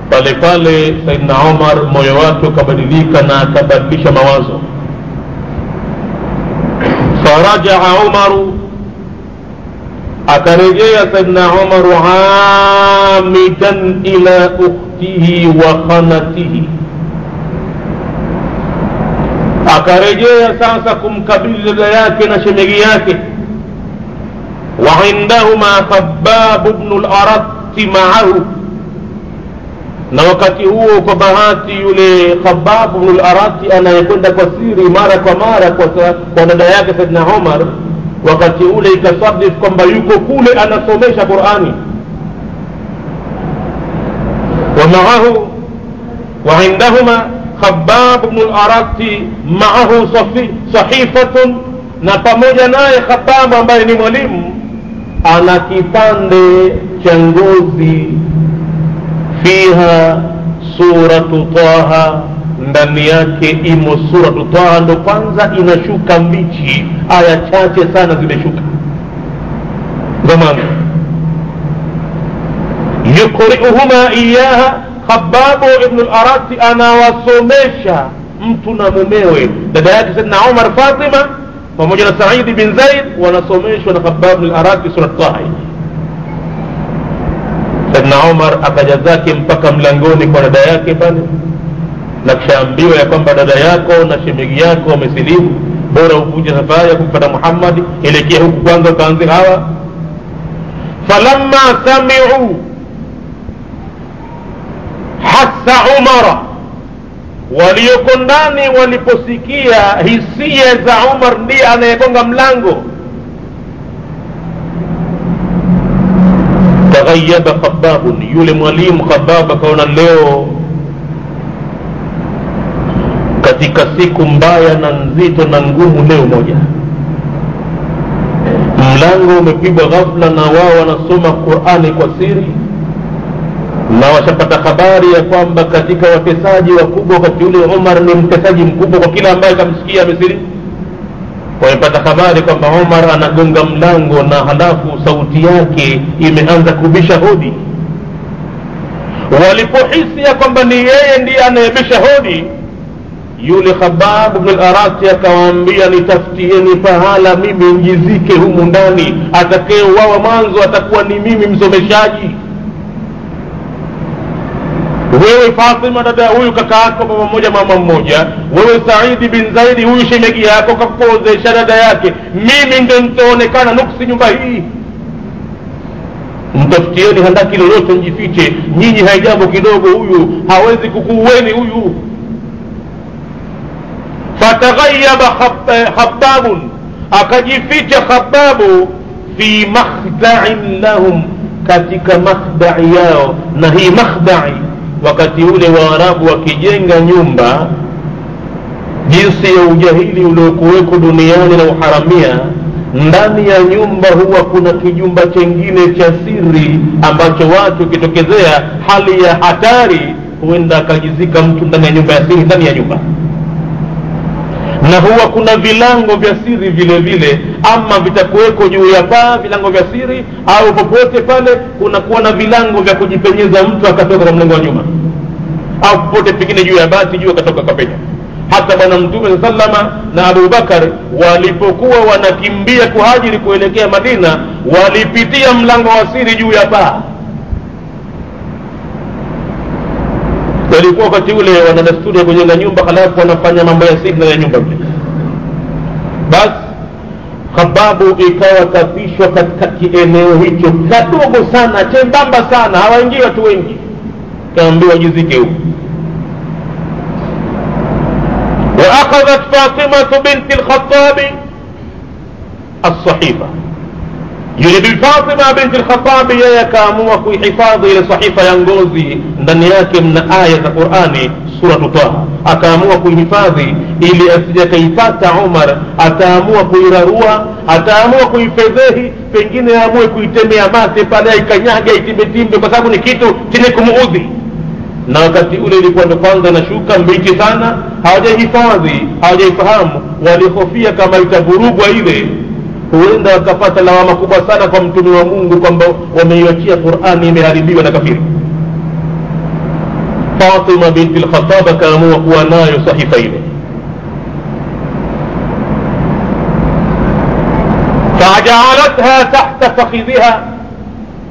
[SPEAKER 1] Pale pale Saidna Umar moyo wake ukabadilika na akabadilisha mawazo. Faraja Umaru, akarejea Saidna Umaru amidan ila ukhtihi wa khanatihi, akarejea sasa kumkabili dada yake na shemegi yake. Wa indahuma Khabbab ibn al-Arat ma'ahu, na wakati huo kwa bahati yule Khabbab ibn al-Arat anayekwenda kwa siri mara kwa mara kwa dada yake Saidna Umar, wakati ule ikasadif kwamba yuko kule anasomesha Qur'ani. Wa ma'ahu wa indahuma Khabbab ibn al-Arat ma'ahu sahifatun, na pamoja naye Khabbab ambaye ni mwalimu ana kipande cha ngozi, fiha suratu Taha, ndani yake imo suratu Taha, ndo kwanza inashuka mbichi, aya chache sana zimeshuka zamani. Yuqri'uhuma iyaha, Khabbab ibn al-Arat anawasomesha mtu na mumewe, dada yake Saidna Umar Fatima pamoja na Sa'id bin Zaid, wanasomeshwa na Khabbab ibn al-Arat suratu Taha. Saidna Umar akaja zake mpaka mlangoni kwa dada yake pale, na kishaambiwa ya kwamba dada yako na shemegi yako wamesilimu, bora uvuje safari ya kumpata Muhammad, elekea huku kwanza ukaanze hawa. Falamma sami'u hasa Umara, walioko ndani waliposikia hisia za Umar ndiye anayegonga mlango, taghayyaba Khabbab, yule mwalimu Khabbab akaona leo katika siku mbaya na nzito na ngumu, leo moja mlango umepigwa ghafla na wao wanasoma Qur'ani kwa siri, na washapata habari ya kwamba katika watesaji wakubwa wakati ule Umar ni mtesaji mkubwa kwa kila ambaye kamsikia Misri. Wamepata habari kwamba Umar anagonga mlango na halafu sauti yake imeanza kubisha hodi. Walipohisi ya kwamba ni yeye ndiye anayebisha hodi, yule Khabbab ibn al-Arat akawaambia, nitafutieni pahala mimi njizike humu ndani, atakayeuawa mwanzo atakuwa ni mimi msomeshaji. Wewe Fatima dada huyu kaka yako baba mmoja mama mmoja, wewe Said bin Zaid huyu shemegi yako kakupozesha dada yake, mimi ndio nitaonekana nuksi nyumba hii. Mtafutieni handaki lolote njifiche, nyinyi haijambo kidogo, huyu hawezi kukuueni huyu. Fataghayyaba Khabbab, akajificha Khabbabu fi makhta'in lahum, katika makhdai yao. Na hii makhdai, wakati ule Waarabu wakijenga nyumba, jinsi ya ujahili uliokuweko duniani na uharamia, ndani ya nyumba huwa kuna kijumba chengine cha siri ambacho watu kitokezea hali ya hatari huenda akajizika mtu ndani ya nyumba ya siri, ndani ya nyumba. Na huwa kuna vilango vya siri vile vile, ama vitakuweko juu ya paa vilango vya siri, au popote pale kunakuwa na vilango vya kujipenyeza mtu akatoka kwa mlango wa nyuma, au popote pengine juu ya bati juu akatoka kapenya. Hata bwana Mtume sallama na Abu Bakar walipokuwa wanakimbia kuhajiri kuelekea Madina, walipitia mlango wa siri juu ya paa. Walikuwa wakati ule wana desturi ya kujenga nyumba, halafu wanafanya mambo ya siri ndani ya nyumba ile. Basi Khababu ikawa kafishwa katika kieneo hicho kadogo sana, chembamba sana, hawaingii watu wengi. Kaambiwa jizike huko. وأخذت فاطمة بنت الخطاب الصحيفة. يلي بالفاطمة بنت الخطاب يكاموا في حفاظ إلى صحيفة ينغوزي ndani yake mna aya za Qur'ani sura Taha. Akaamua kuihifadhi ili asije kaipata Umar, ataamua kuirarua, ataamua kuifedhehi, pengine aamue kuitemea mate pale, ikanyaga itimbetimbe, kwa sababu ni kitu chenye kumuudhi. Na wakati ule ilikuwa ndo kwanza nashuka mbichi sana, hawajahifadhi, hawajaifahamu, walihofia kama itavurugwa ile huenda wakapata lawama kubwa sana kwa mtume wa Mungu kwamba wameiachia Qur'ani imeharibiwa na kafiri. Fatima binti al-Khattab kaamua kuwa nayo sahifa ile. Faja'alatha tahta fakhidhiha,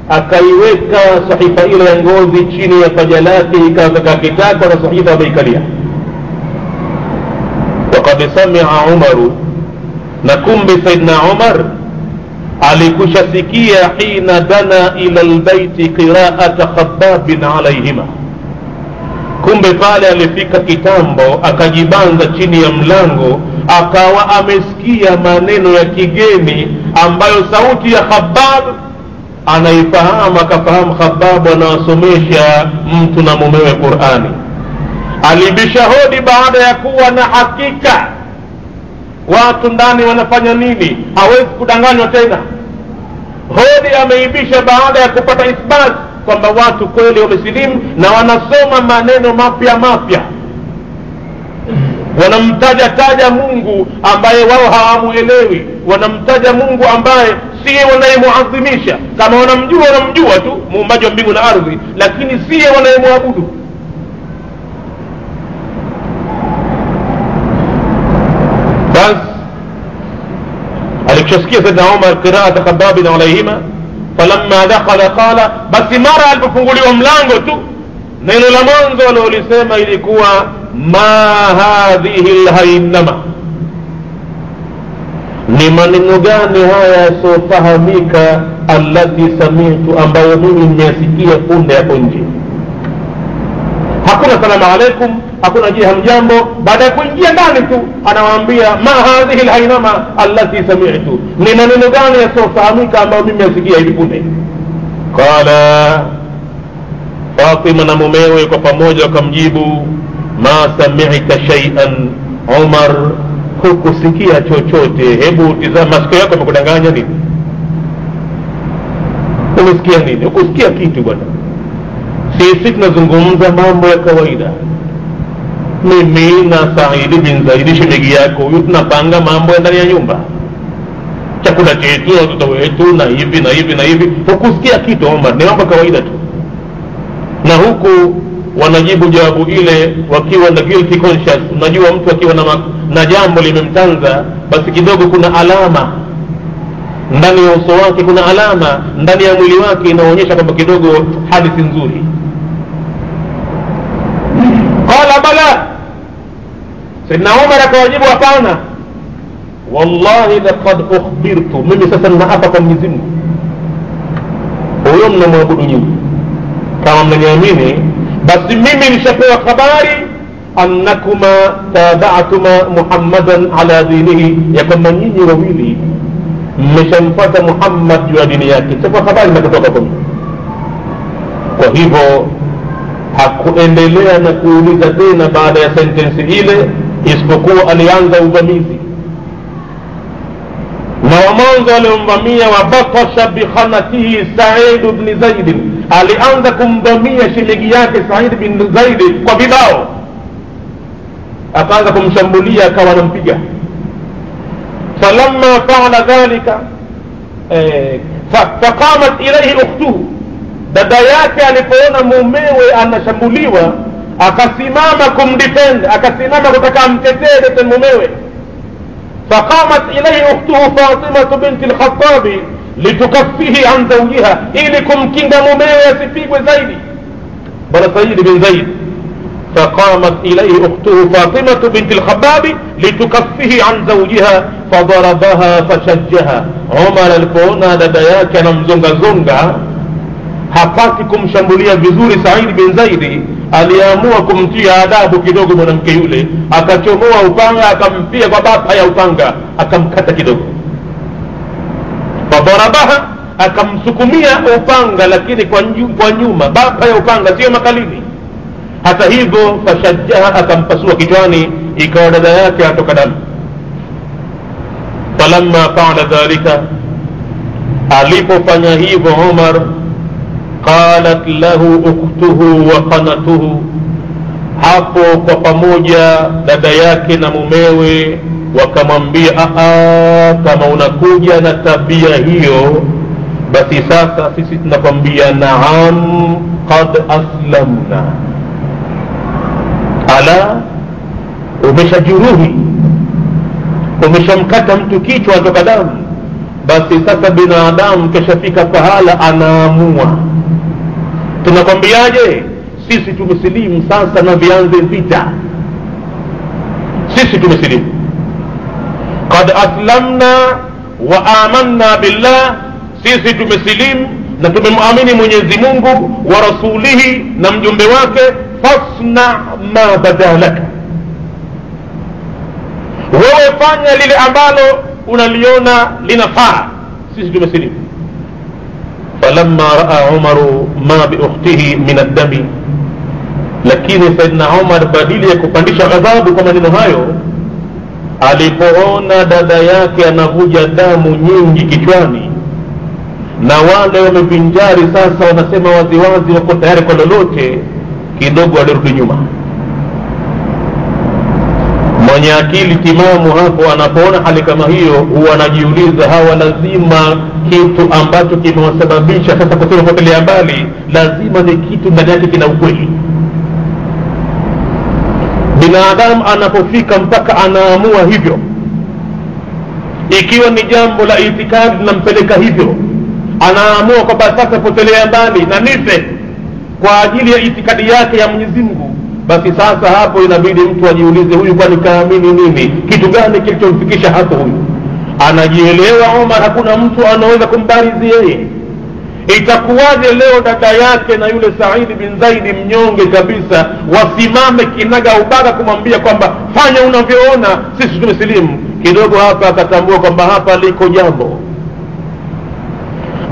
[SPEAKER 1] akaiweka sahifa ile ya ngozi chini ya paja lake, ikaweka kitako na sahifa ameikalia. Waqad sami'a Umaru, na kumbe Saidna Umar alikushasikia hina dana ila albayti qira'ata Khabbab alayhima. Kumbe pale alifika kitambo, akajibanza chini ya mlango, akawa amesikia maneno ya kigeni ambayo sauti ya Khabbab anaifahamu. Akafahamu Khabbab anawasomesha mtu na mumewe Qur'ani. Alibisha hodi baada ya kuwa na hakika watu ndani wanafanya nini, hawezi kudanganywa tena. Hodi ameibisha baada ya kupata ithbat kwamba watu kweli wamesilimu na wanasoma maneno mapya mapya, wanamtaja Mungu ambaye wao hawamuelewi, wanamtaja Mungu ambaye siye wanayemuadhimisha. Kama wanamjua tu muumbaji wa mbingu na ardhi, lakini siye wanayemuabudu. Bas alikishasikia Saidna Umar qira'at Khabbab alayhima, falamma dakhala qala, basi mara alipofunguliwa mlango tu, neno la mwanzo walolisema ilikuwa ma hadhihi alhaynama. Ni maneno gani haya yasiofahamika, allati sami'tu, ambayo mimi nimesikia punde hapo nje. Hakuna salamu alaikum, hakuna je hamjambo. Baada ya kuingia ndani tu anawaambia ma hadhihi alhaynama allati sami'tu, ni maneno gani yasiofahamika ambayo mimi nimesikia hivi punde. Qala Fatima na mumewe kwa pamoja wakamjibu, ma sami'ta shay'an Umar, hukusikia chochote. Hebu tizama masikio yako, yamekudanganya nini? Umesikia nini? Hukusikia kitu bwana. Sisi tunazungumza mambo ya kawaida, mimi na Saidi bin Zaidi shemegi yako huyu, tunapanga mambo ndani ya nyumba, chakula chetu, watoto wetu, na hivi na hivi na hivi. Hukusikia kitu Omar, ni mambo kawaida tu. Na huku wanajibu jawabu ile wakiwa na guilty conscious. Unajua mtu akiwa na jambo limemtanza, basi kidogo kuna alama ndani ya uso wake, kuna alama ndani ya mwili wake inaonyesha kwamba kidogo hali si nzuri. Qala bala, Saidna Umar akawajibu hapana, wallahi laqad ukhbirtu, mimi sasa ninaapa kwa Mwenyezi Mungu, huyo mnamwabudu nyinyi, kama mnaniamini basi mimi nishapewa habari annakuma tabatuma Muhammadan ala dinihi, ya kwamba nyinyi wawili mmeshamfuata Muhammad juu ya dini yake. Sasa habari inatoka kwa mimi, kwa hivyo hakuendelea na kuuliza tena baada ya sentensi ile, isipokuwa alianza uvamizi. Na wa mwanzo aliomvamia wa batasha bikhanatihi Sa'id ibn Zaid, alianza kumvamia shemegi yake Sa'id ibn Zaid kwa vibao, akaanza kumshambulia, akawa anampiga. falamma fa'ala dhalika faqamat ilayhi ukhtuhu, dada yake alipoona mumewe anashambuliwa akasimama kumdefend, akasimama kutaka amtetee mumewe. فقامت إليه أخته فاطمة بنت الخطاب لتكفيه عن زوجها إليكم كندا مميز فيك وزيدي بل سيد بن زيد. فقامت إليه أخته فاطمة بنت الخطاب لتكفيه عن زوجها فضربها فشجها. عمر الفونا دداياك نمزنغ زنغ hapati kumshambulia vizuri Said bin Zaidi, aliamua kumtia adabu kidogo mwanamke yule, akachomoa upanga akampia kwa bapa ya upanga, akamkata kidogo. Fadarabaha, akamsukumia upanga lakini kwa nyuma, bapa ya upanga sio makalini. Hata hivyo fashajjaha, akampasua kichwani, ikawa dada yake atoka damu. Falamma fa'ala dhalika, alipofanya hivyo Umar, qalat lahu ukhtuhu wa qanatuhu, hapo kwa pamoja dada yake na mumewe wakamwambia, kama unakuja na tabia hiyo, basi sasa sisi tunakwambia naam, qad aslamna. Ala, umeshajuruhi, umeshamkata mtu kichwa atoka damu, basi sasa binadamu keshafika pahala anaamua. Tunakwambiaje? Sisi tumesilimu sasa na vianze vita. Sisi tumesilimu, qad aslamna wa amanna billah, sisi tumesilimu na tumemwamini Mwenyezi Mungu wa rasulihi na mjumbe wake. Fasna ma badalaka, wewe fanya lile ambalo unaliona linafaa, sisi tumesilimu. falamma raa Umaru ma bi ukhtihi min ad-dami, lakini Saidna Umar badili ya kupandisha ghadhabu kwa maneno hayo, alipoona dada yake anavuja damu nyingi kichwani na wale wamevinjari sasa wanasema waziwazi wako tayari kwa lolote, kidogo alirudi nyuma. Mwenye akili timamu hapo anapoona hali kama hiyo, huwa anajiuliza, hawa lazima kitu ambacho kimewasababisha sasa kusema potelea mbali, lazima ni kitu ndani yake kina ukweli. Binadamu anapofika mpaka anaamua hivyo, ikiwa ni jambo la itikadi linampeleka hivyo, anaamua kwamba sasa potelea mbali na nife kwa ajili ya itikadi yake ya Mwenyezi Mungu, basi sasa hapo inabidi mtu ajiulize, huyu kwani kaamini nini? Kitu gani kilichomfikisha hapo? Huyu anajielewa Umar, hakuna mtu anaweza kumbarizi yeye. Itakuwaje leo dada yake na yule Said bin Zaid mnyonge kabisa wasimame kinaga ubaga kumwambia kwamba fanya unavyoona, sisi tumesilimu? Kidogo hapa akatambua kwamba hapa liko jambo,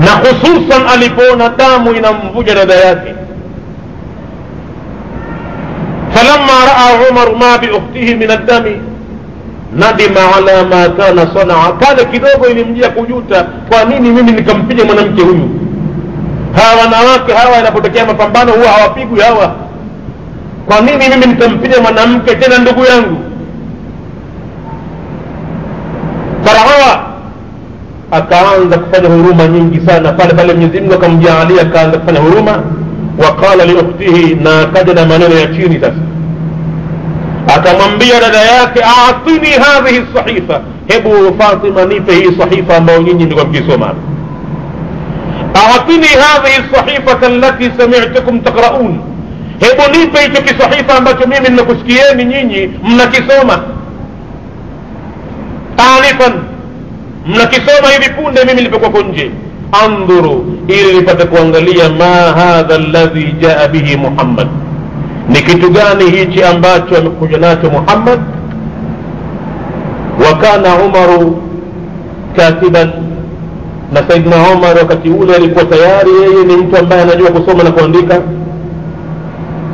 [SPEAKER 1] na hususan alipoona damu inamvuja dada yake. falamma raa Umar ma bi ukhtihi min ad-dami nadima ala ma kana sanaa, pale kidogo ilimjia kujuta, kwa nini mimi nikampiga mwanamke huyu? Hawa wanawake hawa inapotokea mapambano huwa hawapigwi hawa, kwa nini mimi nikampiga mwanamke tena ndugu yangu? Farawa akaanza kufanya huruma nyingi sana pale pale, Mwenyezi Mungu akamjalia akaanza kufanya huruma. Waqala li ukhtihi, na kaja na maneno ya chini sasa, akamwambia dada yake, aatini hadhihi sahifa, hebu Fatima nipe hii sahifa ambayo nyinyi ndio mkisoma. aatini hadhihi sahifa allati sami'tukum taqra'un, hebu nipe hicho kisahifa ambacho mimi ninakusikieni nyinyi mnakisoma. Alifan, mnakisoma hivi punde mimi nilipokuwa nje. Andhuru, ili nipate kuangalia, ma hadha alladhi jaa bihi Muhammad, ni kitu gani hichi ambacho amekuja nacho Muhammad. Wa kana Umaru katiban, na Saidna Umar wakati ule alikuwa tayari yeye ni mtu ambaye anajua kusoma na kuandika.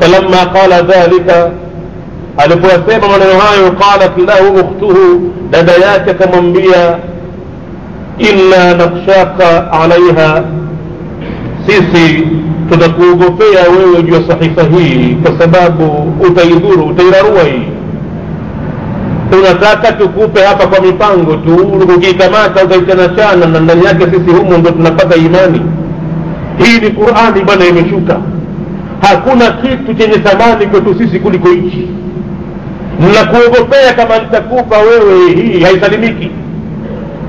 [SPEAKER 1] Falamma qala dhalika, aliposema maneno hayo, qalat lahu ukhtuhu, dada yake akamwambia, inna nakhshaka alaiha, sisi tunakuogopea wewe juu ya sahifa hii kwa sababu utaidhuru, utairarua hii. Tunataka tukupe hapa kwa mipango tu, ukikamata utaichana na ndani yake sisi humu ndo tunapata imani. Hii ni Qur'ani bwana, imeshuka. Hakuna kitu chenye thamani kwetu sisi kuliko hichi. Ninakuogopea kama nitakupa wewe hii haisalimiki.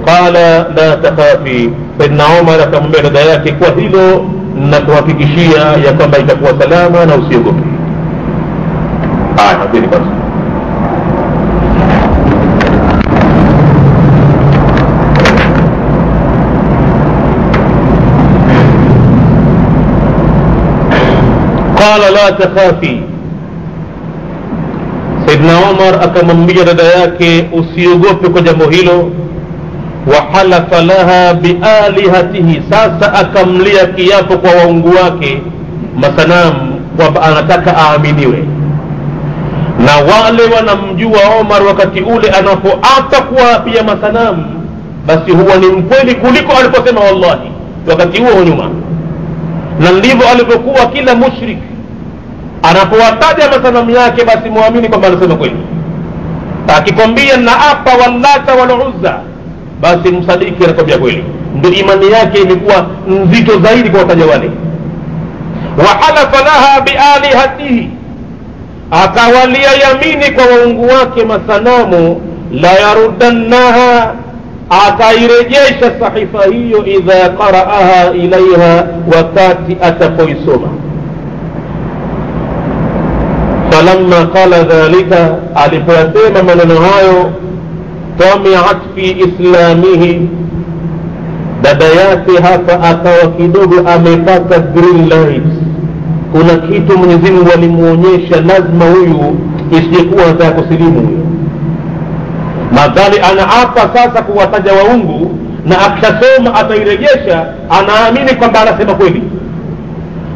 [SPEAKER 1] Qala la takhafi, Saidna Umar akamwambia dada yake, kwa hilo nakuhakikishia ya kwamba itakuwa salama na usiogope. Hapeni basi. Qala la takhafi, Saidna Umar akamwambia dada yake usiogope kwa jambo hilo. Wa halafa laha bialihatihi, sasa akamlia kiapo kwa waungu wake masanamu kwamba anataka aaminiwe. Na wale wanamjua Umar wakati ule anapoapa kuapia masanamu, basi huwa ni mkweli kuliko aliposema wallahi wakati huo nyuma. Na ndivyo alipokuwa kila mushrik anapowataja masanamu yake, basi muamini kwamba anasema kweli. Akikwambia naapa wallata wal uzza, basi msadiki anakwambia kweli. Ndio imani yake imekuwa nzito zaidi kwa wataja wale. Wa halafa laha bialihatihi, akawalia yamini kwa waungu wake masanamu, la yaruddannaha, atairejesha sahifa hiyo idha qara'aha ilaiha, wakati atapoisoma. Falamma qala dhalika, aliposema maneno hayo, tamiat fi islamihi, dada yake hapa akawa kidogo amepata green light. Kuna kitu Mwenyezi Mungu alimuonyesha, lazima huyu isijekuwa anataka kusilimu huyu. Madhali anaapa sasa kuwataja waungu, na akishasoma atairejesha, anaamini kwamba anasema kweli.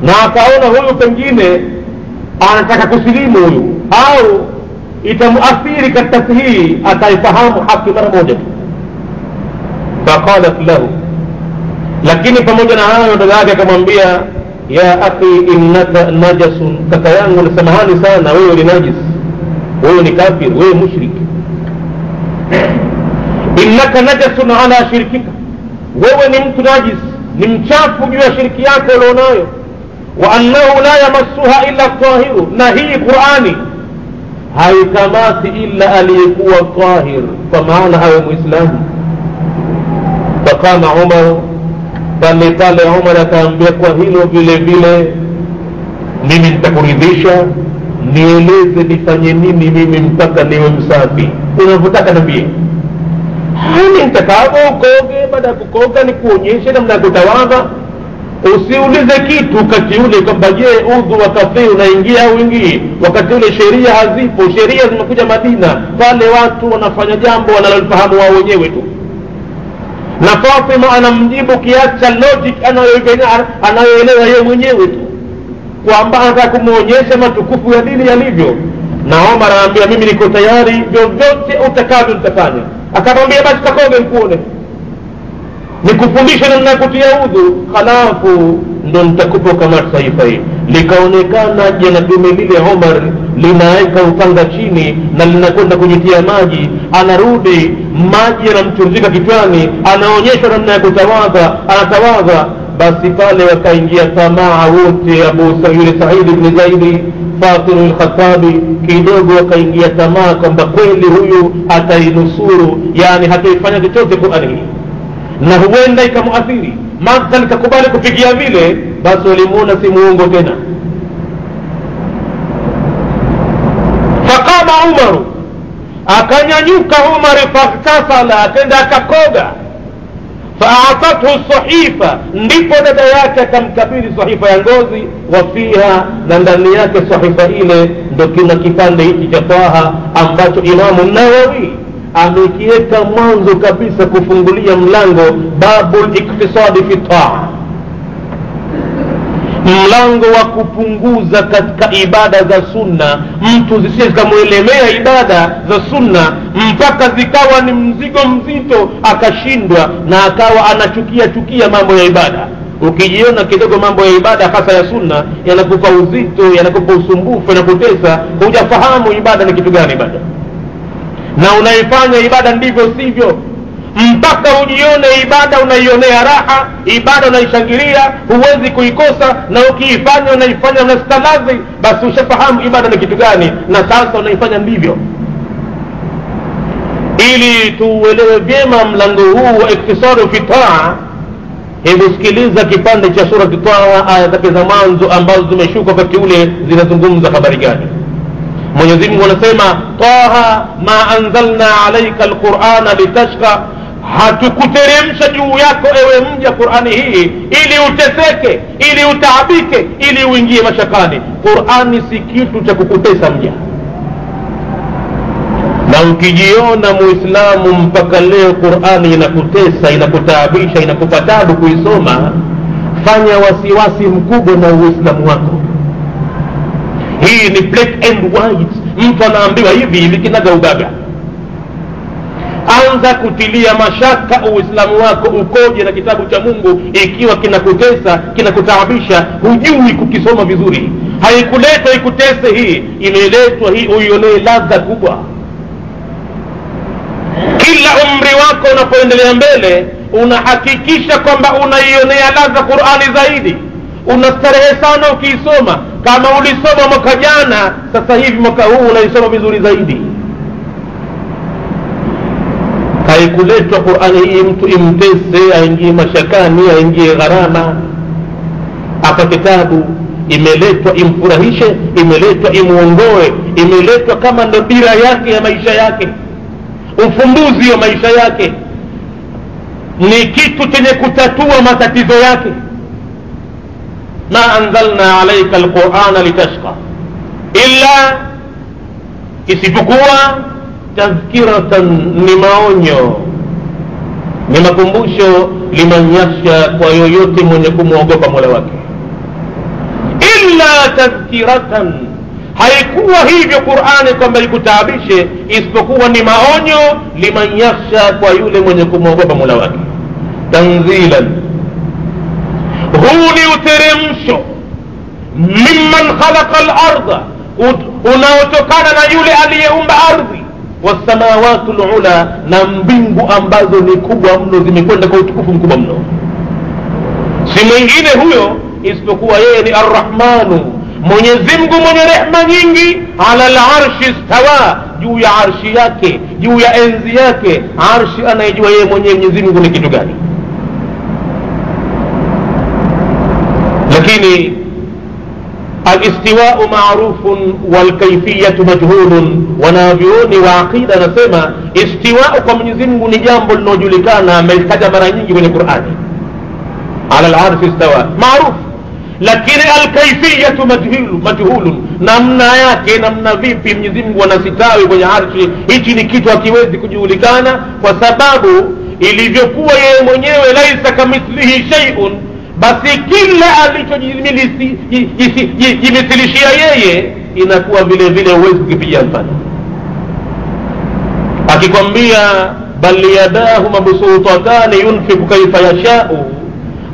[SPEAKER 1] Na akaona huyu pengine anataka kusilimu huyu, au itamuathiri katika hii, ataifahamu haki mara moja tu. Faqalat lahu, lakini pamoja na hayo dada yake akamwambia, ya akhi innaka najasun, kaka yangu na samahani sana, wewe ni najis, wewe ni kafir, wewe mushrik. Innaka najasun ala shirkika, wewe ni mtu najis, ni mchafu juu ya shirki yako ulionayo. Wa annahu la yamassuha illa tahiru, na hii Qur'ani haikamati illa aliyekuwa tahir, kwa maana awe muislamu. Fakama Umar, pale Umar akaambia, kwa hilo vile vile mimi nitakuridhisha, nieleze nifanye nini mimi mpaka niwe msafi. Unavyotaka niambie. Hani nitakavyo ukoge, baada ya kukoga ni kuonyeshe namna ya kutawadha. Usiulize kitu wakati ule kwamba je udhu wa kafe unaingia au ingii. Wakati ule sheria hazipo, sheria zimekuja Madina, pale watu wanafanya jambo wanalofahamu wao wenyewe tu. Na Fatima anamjibu kiacha logic anayoelewa yeye mwenyewe tu, kwamba anataka kumuonyesha matukufu ya dini yalivyo. Na Omar anaambia, mimi niko tayari, vyovyote utakavyo nitafanya. Akamwambia, basi kakoge nikuone, nikufundishe namna ya kutia udhu, halafu ndo nitakupa kama sahifa hii. Likaonekana jana dume lile Omar linaweka upanga chini na linakwenda kujitia maji, anarudi maji yanamchuruzika kichwani, anaonyeshwa namna ya kutawadha, anatawadha. Basi pale wakaingia tamaa wote, Abu Sa'id ibn Zaid, Fatima al-Khattabi, kidogo wakaingia tamaa kwamba kweli huyu atainusuru, yani hataifanya chochote Qur'ani hii, na huenda ikamuathiri. Madhali kakubali kufikia vile, basi walimuona si muongo tena. Faqama Umar, akanyanyuka Umar, faktasala, akenda akakoga. Fa'atathu sahifa, ndipo dada yake akamkabidhi sahifa ya ngozi. Wafiha, na ndani yake sahifa ile ndo kina kipande hiki cha Taha ambacho Imamu Nawawi amekiweka mwanzo kabisa kufungulia mlango babul iktisadi fi taa, mlango wa kupunguza katika ibada za sunna, mtu zisizomuelemea ibada za sunna mpaka zikawa ni mzigo mzito akashindwa na akawa anachukia mambo ya ibada. Ukijiona kidogo mambo ya ibada hasa ya sunna yanakupa uzito, yanakupa usumbufu, yanakutesa, hujafahamu ibada ni kitu gani ibada, na unaifanya ibada ndivyo sivyo, mpaka ujione ibada unaionea raha, ibada unaishangilia, huwezi kuikosa, na ukiifanya unaifanya unastalazi, basi ushafahamu ibada ni kitu gani, na sasa unaifanya ndivyo. Ili tuuelewe vyema mlango huu wa iktisadu fi taa, hebu sikiliza kipande cha sura Taha, aya zake za mwanzo ambazo zimeshuka wakati ule zinazungumza habari gani. Mwenyezi Mungu anasema, Taha ma anzalna alayka alqur'ana litashqa, hatukuteremsha juu yako ewe mja Qur'ani hii ili uteseke, ili utaabike, ili uingie mashakani. Qur'ani si kitu cha kukutesa mja, na ukijiona muislamu mpaka leo Qur'ani inakutesa, inakutaabisha, inakupa taabu kuisoma, fanya wasiwasi mkubwa na uislamu wako. Hii ni black and white, mtu anaambiwa hivi kinaga ubaga. Anza kutilia mashaka uislamu wako ukoje na kitabu cha Mungu ikiwa kinakutesa, kinakutaabisha, hujui kukisoma vizuri. Haikuletwa ikutese hii, imeletwa hii uionee ladha kubwa. Kila umri wako unapoendelea mbele unahakikisha kwamba unaionea ladha Qur'ani zaidi, unastarehe sana ukiisoma. Kama ulisoma mwaka jana, sasa hivi mwaka huu unaisoma vizuri zaidi. Haikuletwa Qur'ani hii mtu imtese, aingie mashakani, aingie gharama aka kitabu. Imeletwa imfurahishe, imeletwa imuongoe, imeletwa kama ndo dira yake ya maisha yake, ufumbuzi wa maisha yake, ni kitu chenye kutatua matatizo yake. Ma anzalna alayka alqur'ana litashqa illa, isipokuwa tadhkiratan, ni maonyo, ni makumbusho, liman yakhsha, kwa yoyote mwenye kumwogopa Mola wake. Illa tadhkiratan, haikuwa hivyo Qur'ani kwamba ikutaabishe, isipokuwa ni maonyo, liman yakhsha, kwa yule mwenye kumwogopa Mola wake. Tanzilan, huu ni uteremsho, mimman khalaqa al-ardha, unaotokana na yule aliyeumba ardhi, wasamawati al-ula, na mbingu ambazo ni kubwa mno, zimekwenda kwa utukufu mkubwa mno. Si mwingine huyo isipokuwa yeye ni Ar-Rahmanu, Mwenyezi Mungu mwenye rehema nyingi, ala al-arshi istawa, juu ya arshi yake, juu ya enzi yake. Arshi anayejua yeye mwenyewe Mwenyezi Mungu ni kitu gani. Lakini al-istiwa'u ma'rufun wal kayfiyatu majhulun. Wanavyuoni wa aqida nasema istiwa'u kwa Mwenyezi Mungu ni jambo linalojulikana, amelitaja mara nyingi kwenye Qur'ani. Ala al-arshi istawa ma'ruf, lakini al-kayfiyatu majhulun, namna yake, namna vipi Mwenyezi Mungu anasitawi kwenye arshi, hichi ni kitu hakiwezi kujulikana, kwa sababu ilivyokuwa yeye mwenyewe laisa kamithlihi shay'un, basi kila alichojimithilishia yeye inakuwa vile vile huwezi kukipigia mfano. Akikwambia bal yadahu mabsuutatan yunfiqu kayfa yasha'u,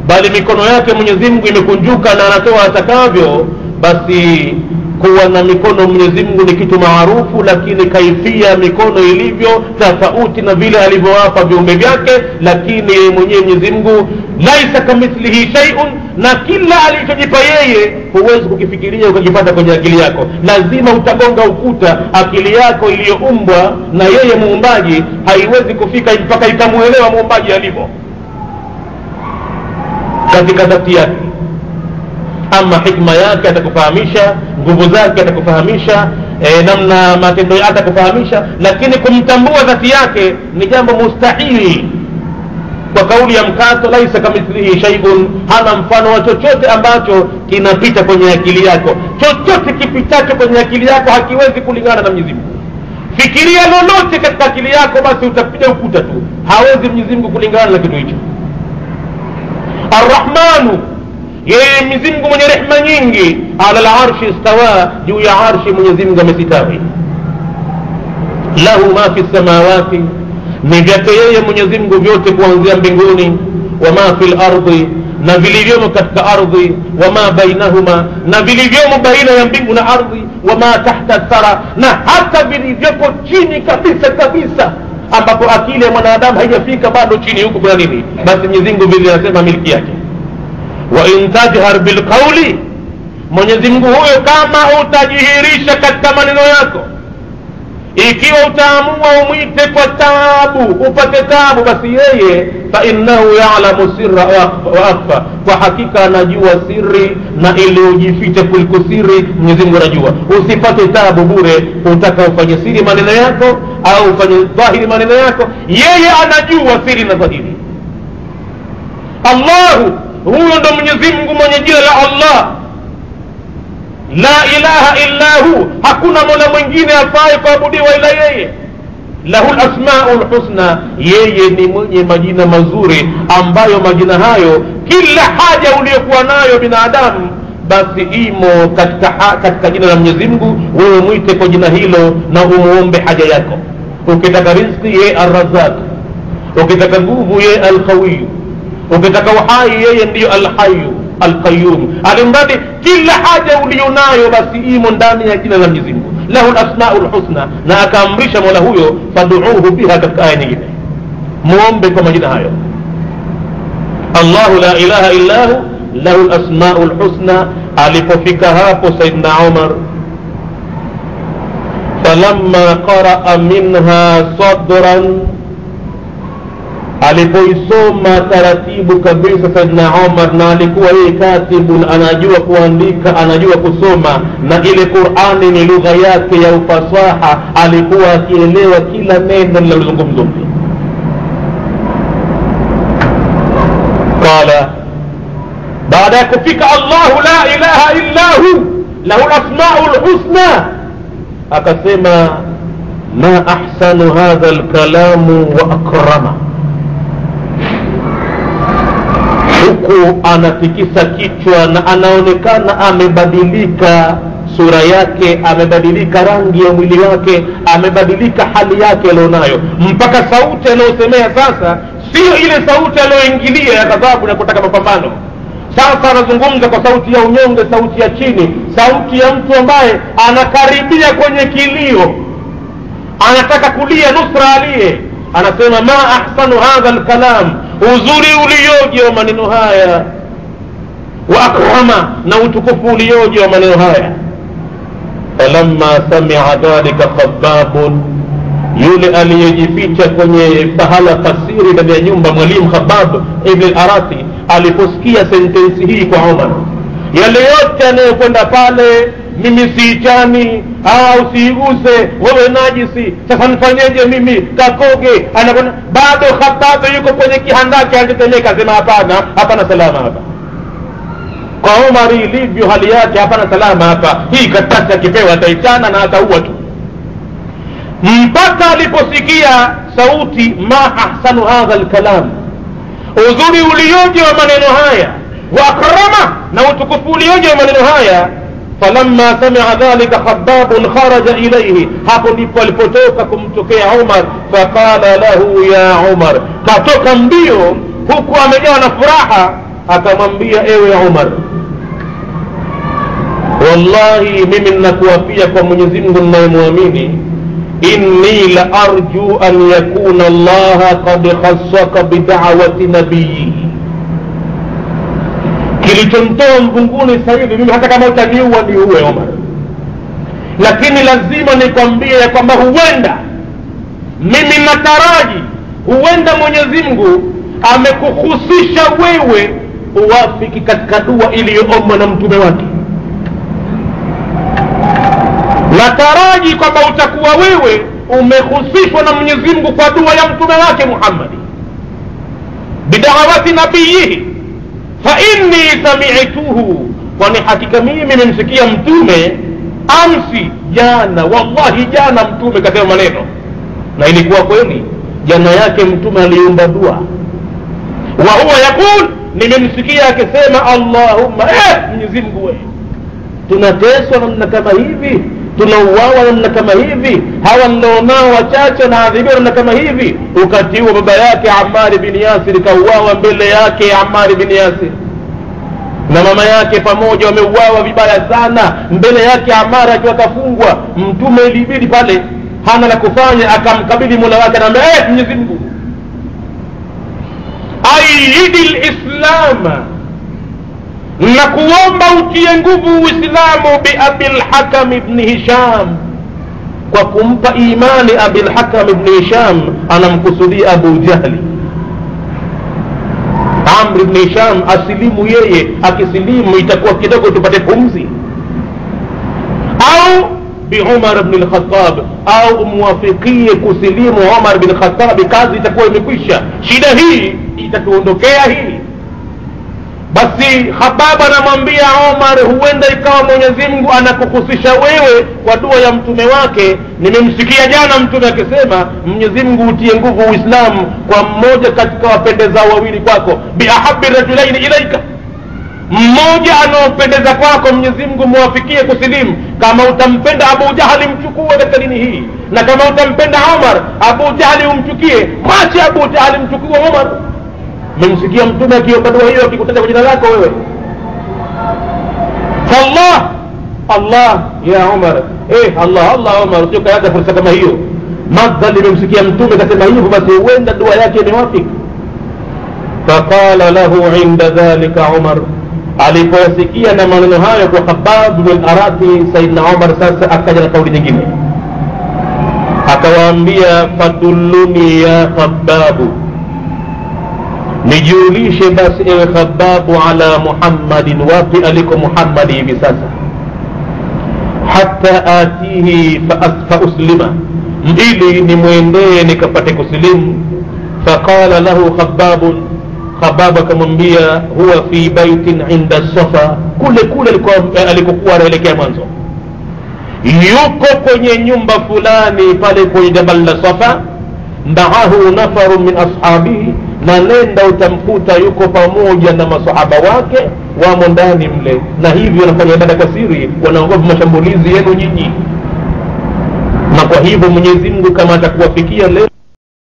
[SPEAKER 1] bali mikono yake Mwenyezi Mungu imekunjuka na anatoa atakavyo, basi kuwa na mikono Mwenyezi Mungu ni kitu maarufu, lakini kaifia mikono ilivyo tofauti na vile alivyowapa viumbe vyake. Lakini yeye mwenyewe Mwenyezi Mungu laisa kamithlihi shay'un, na kila alichojipa yeye huwezi kukifikiria ukajipata kwenye akili yako, lazima utagonga ukuta. Akili yako iliyoumbwa na yeye muumbaji haiwezi kufika mpaka ikamuelewa muumbaji alivyo katika dhati yake. Ama hikma yake atakufahamisha, nguvu zake atakufahamisha, namna matendo yake atakufahamisha, lakini kumtambua dhati yake ni jambo mustahili. Kwa kauli ya mkato, laisa kamithlihi shay'un, hana mfano wa chochote ambacho kinapita kwenye akili yako. Chochote kipitacho kwenye akili yako hakiwezi kulingana na Mwenyezi Mungu. fikiria lolote katika akili yako basi utapiga ukuta tu. Hawezi Mwenyezi Mungu kulingana na kitu hicho. Ar-Rahmanu, yeye Mwenyezi Mungu mwenye rehema nyingi, ala al-arshi istawa, juu ya arshi Mwenyezi Mungu amesitawi. Lahu ma fi samawati, ni vyake yeye Mwenyezi Mungu vyote kuanzia mbinguni, wa ma fil ardi, na vilivyomo katika ardhi, wa ma bainahuma, na vilivyomo baina ya mbingu na ardhi, wa ma tahta thara, na hata vilivyopo chini kabisa kabisa ambapo akili ya mwanadamu haijafika bado chini huko kuna nini, basi Mwenyezi Mungu vile anasema miliki yake. Wa in tajhar bil qawli, Mwenyezi Mungu huyo kama utajihirisha katika maneno yako, ikiwa utaamua umwite kwa taabu upate taabu, basi yeye fa innahu ya'lamu sirra wa akhfa, kwa hakika anajua siri na ile ujifiche kuliko siri Mwenyezi Mungu anajua. Usipate taabu bure, utaka ufanye siri maneno yako au ufanye dhahiri maneno yako, yeye anajua siri na dhahiri. Allahu, huyo ndo Mwenyezi Mungu mwenye jina la Allah, la ilaha illa hu, hakuna mola mwingine afai kuabudiwa ila yeye. Lahu al-asmaul husna, yeye ni mwenye majina mazuri ambayo majina hayo kila haja uliyokuwa nayo binadamu basi imo katika jina la Mwenyezi Mungu. Wewe mwite kwa jina hilo na umuombe haja yako. Ukitaka riziki, yeye Ar-Razzaq. Ukitaka nguvu, yeye Al-Qawi. Ukitaka uhai, yeye ndiyo Al-Hayy Al-Qayyum. Alimradi kila haja ulionayo basi imo ndani ya jina la Mwenyezi Mungu. Lahu al-asmaul husna, na akaamrisha Mola huyo fad'uuhu biha, katika aya nyingine muombe kwa majina hayo. Allahu la ilaha illa hu lahu al-asmaul husna. Alipofika hapo Saidna Umar, falamma qaraa minha sadran, alipoisoma taratibu kabisa Saidna Umar, na alikuwa yeye katibu, anajua kuandika, anajua kusoma, na ile Qur'ani ni lugha yake ya ufasaha, alikuwa akielewa kila neno linalozungumzwa. Qala, baada ya kufika Allahu la ilaha illa hu lahu al-asmaul husna, akasema ma ahsanu hadha al-kalamu wa akrama. Huku anatikisa kichwa na anaonekana amebadilika sura yake, amebadilika rangi ya mwili wake, amebadilika hali yake alionayo, mpaka sauti anayosemea sasa sio ile sauti aliyoingilia ya ghadhabu na kutaka mapambano. Sasa anazungumza kwa sauti ya unyonge, sauti ya chini, sauti ya mtu ambaye anakaribia kwenye kilio, anataka kulia nusra alie. Anasema ma ahsanu hadha al-kalam, uzuri ulioje wa maneno haya, wa akrama, na utukufu ulioje wa maneno haya. Falamma sami'a dhalika Khabbab, yule aliyejificha kwenye pahala pasiri ndani ya nyumba, mwalimu Khabbab ibn al-Arati, aliposikia sentensi hii kwa Umar, yale yote anayokwenda pale, mimi siitani au siiguse, wewe najisi, sasa nifanyeje mimi, kakoge, anakwenda bado. Khabbab yuko kwenye kihandaki, anatetemeka, sema hapana salama hapa. Kwa Umar ilivyo hali yake, hapana salama hapa, hii karatasi akipewa ataichana na ataua tu. Mpaka aliposikia sauti ma ahsanu hadha al-kalam, uzuri ulioje wa maneno haya, wa akrama, na utukufu ulioje wa maneno haya. Falamma sami'a dhalika Khabbab kharaja ilayhi, hapo ndipo alipotoka kumtokea Umar. Faqala lahu ya Umar, katoka mbio huku amejawa na furaha, akamwambia ewe Umar, wallahi mimi ninakuapia kwa Mwenyezi Mungu ninayemwamini, inni la arju an yakuna Allah qad khassaka bi da'wati nabiyyi. Kilichomtoa mbinguni sasa hivi mimi, hata kama utaniua niue Umar, lakini lazima nikwambie ya kwamba huenda mimi nataraji, huenda Mwenyezi Mungu amekuhusisha wewe uwafiki katika dua iliyoombwa na mtume wake. Nataraji kwamba utakuwa wewe umehusishwa na Mwenyezi Mungu kwa dua ya mtume wake Muhammad, bidawati nabiyihi. Fa inni sami'tuhu, kwani hakika mimi nimemsikia mtume amsi, jana, wallahi jana mtume kasema maneno, na ilikuwa kweli. Jana yake mtume aliomba dua, wa huwa yakul, nimemsikia akisema Allahumma, Mwenyezi Mungu wewe, tunateswa namna kama hivi, tunauawa namna kama hivi, hawa nilionao wachache na adhibiwa namna kama hivi. Wakati huo baba yake Ammar bin Yasir kauawa mbele yake Ammar bin Yasir, na mama yake pamoja wameuawa vibaya sana mbele yake Ammar akiwa kafungwa. Mtume ilibidi pale hana la kufanya, akamkabidhi Mola wake, anamwambia Mwenyezi Mungu, aidil islama, na kuomba utie nguvu Uislamu, bi Abil Hakam ibn Hisham, kwa kumpa imani Abil Hakam ibn Hisham. Anamkusudia Abu Jahli. Amr ibn Hisham asilimu yeye, akisilimu itakuwa kidogo tupate pumzi. Au bi Umar ibn al-Khattab, au muwafikie kusilimu Umar ibn al-Khattab, kazi itakuwa imekwisha, shida hii itatuondokea hii. Basi Khabab anamwambia Umar, huenda ikawa Mwenyezi Mungu anakuhusisha wewe kwa dua ya mtume wake. Nimemsikia jana mtume akisema Mwenyezi Mungu utie nguvu Uislamu kwa mmoja katika wapendezao wawili kwako, bi ahabbi rajulaini ilaika, mmoja anaopendeza kwako Mwenyezi Mungu muwafikie kusilimu. Kama utampenda Abu Jahali mchukue katika dini hii, na kama utampenda Umar, Abu Jahali umchukie, mwache Abu Jahali mchukue Umar. Mmemsikia mtume akiomba dua hiyo, akikutaja kwa jina lako wewe. Fallah Allah ya Umar, Allah Umar, usiokaaga fursa kama hiyo. Madhali mmemsikia mtume kasema hivyo, basi huenda dua yake imewafiki. Faqala lahu inda dhalika Umar, alipoyasikia na maneno hayo kwa Khabbab bin Arati, Saidna Umar sasa akaja na kauli nyingine, akawaambia fadulluni ya Khabbabu, nijulishe basi ewe Khabbabu, ala Muhammadin, wapi aliko Muhammad hivi sasa, hatta atihi fa uslima, ili nimwendee nikapate kusilimu. Faqala lahu Khabbabun, Khabbab akamwambia huwa fi baitin inda Safa, kule alikokuwa anaelekea mwanzo, yuko kwenye nyumba fulani pale kwenye jabal la Safa. Da'ahu nafaru min ashabihi, na nenda utamkuta yuko pamoja na masahaba wake, wamo ndani mle, na hivyo wanafanya ibada kwa siri, wanaogopa mashambulizi yenu nyinyi. Na kwa hivyo Mwenyezi Mungu kama atakuwafikia leo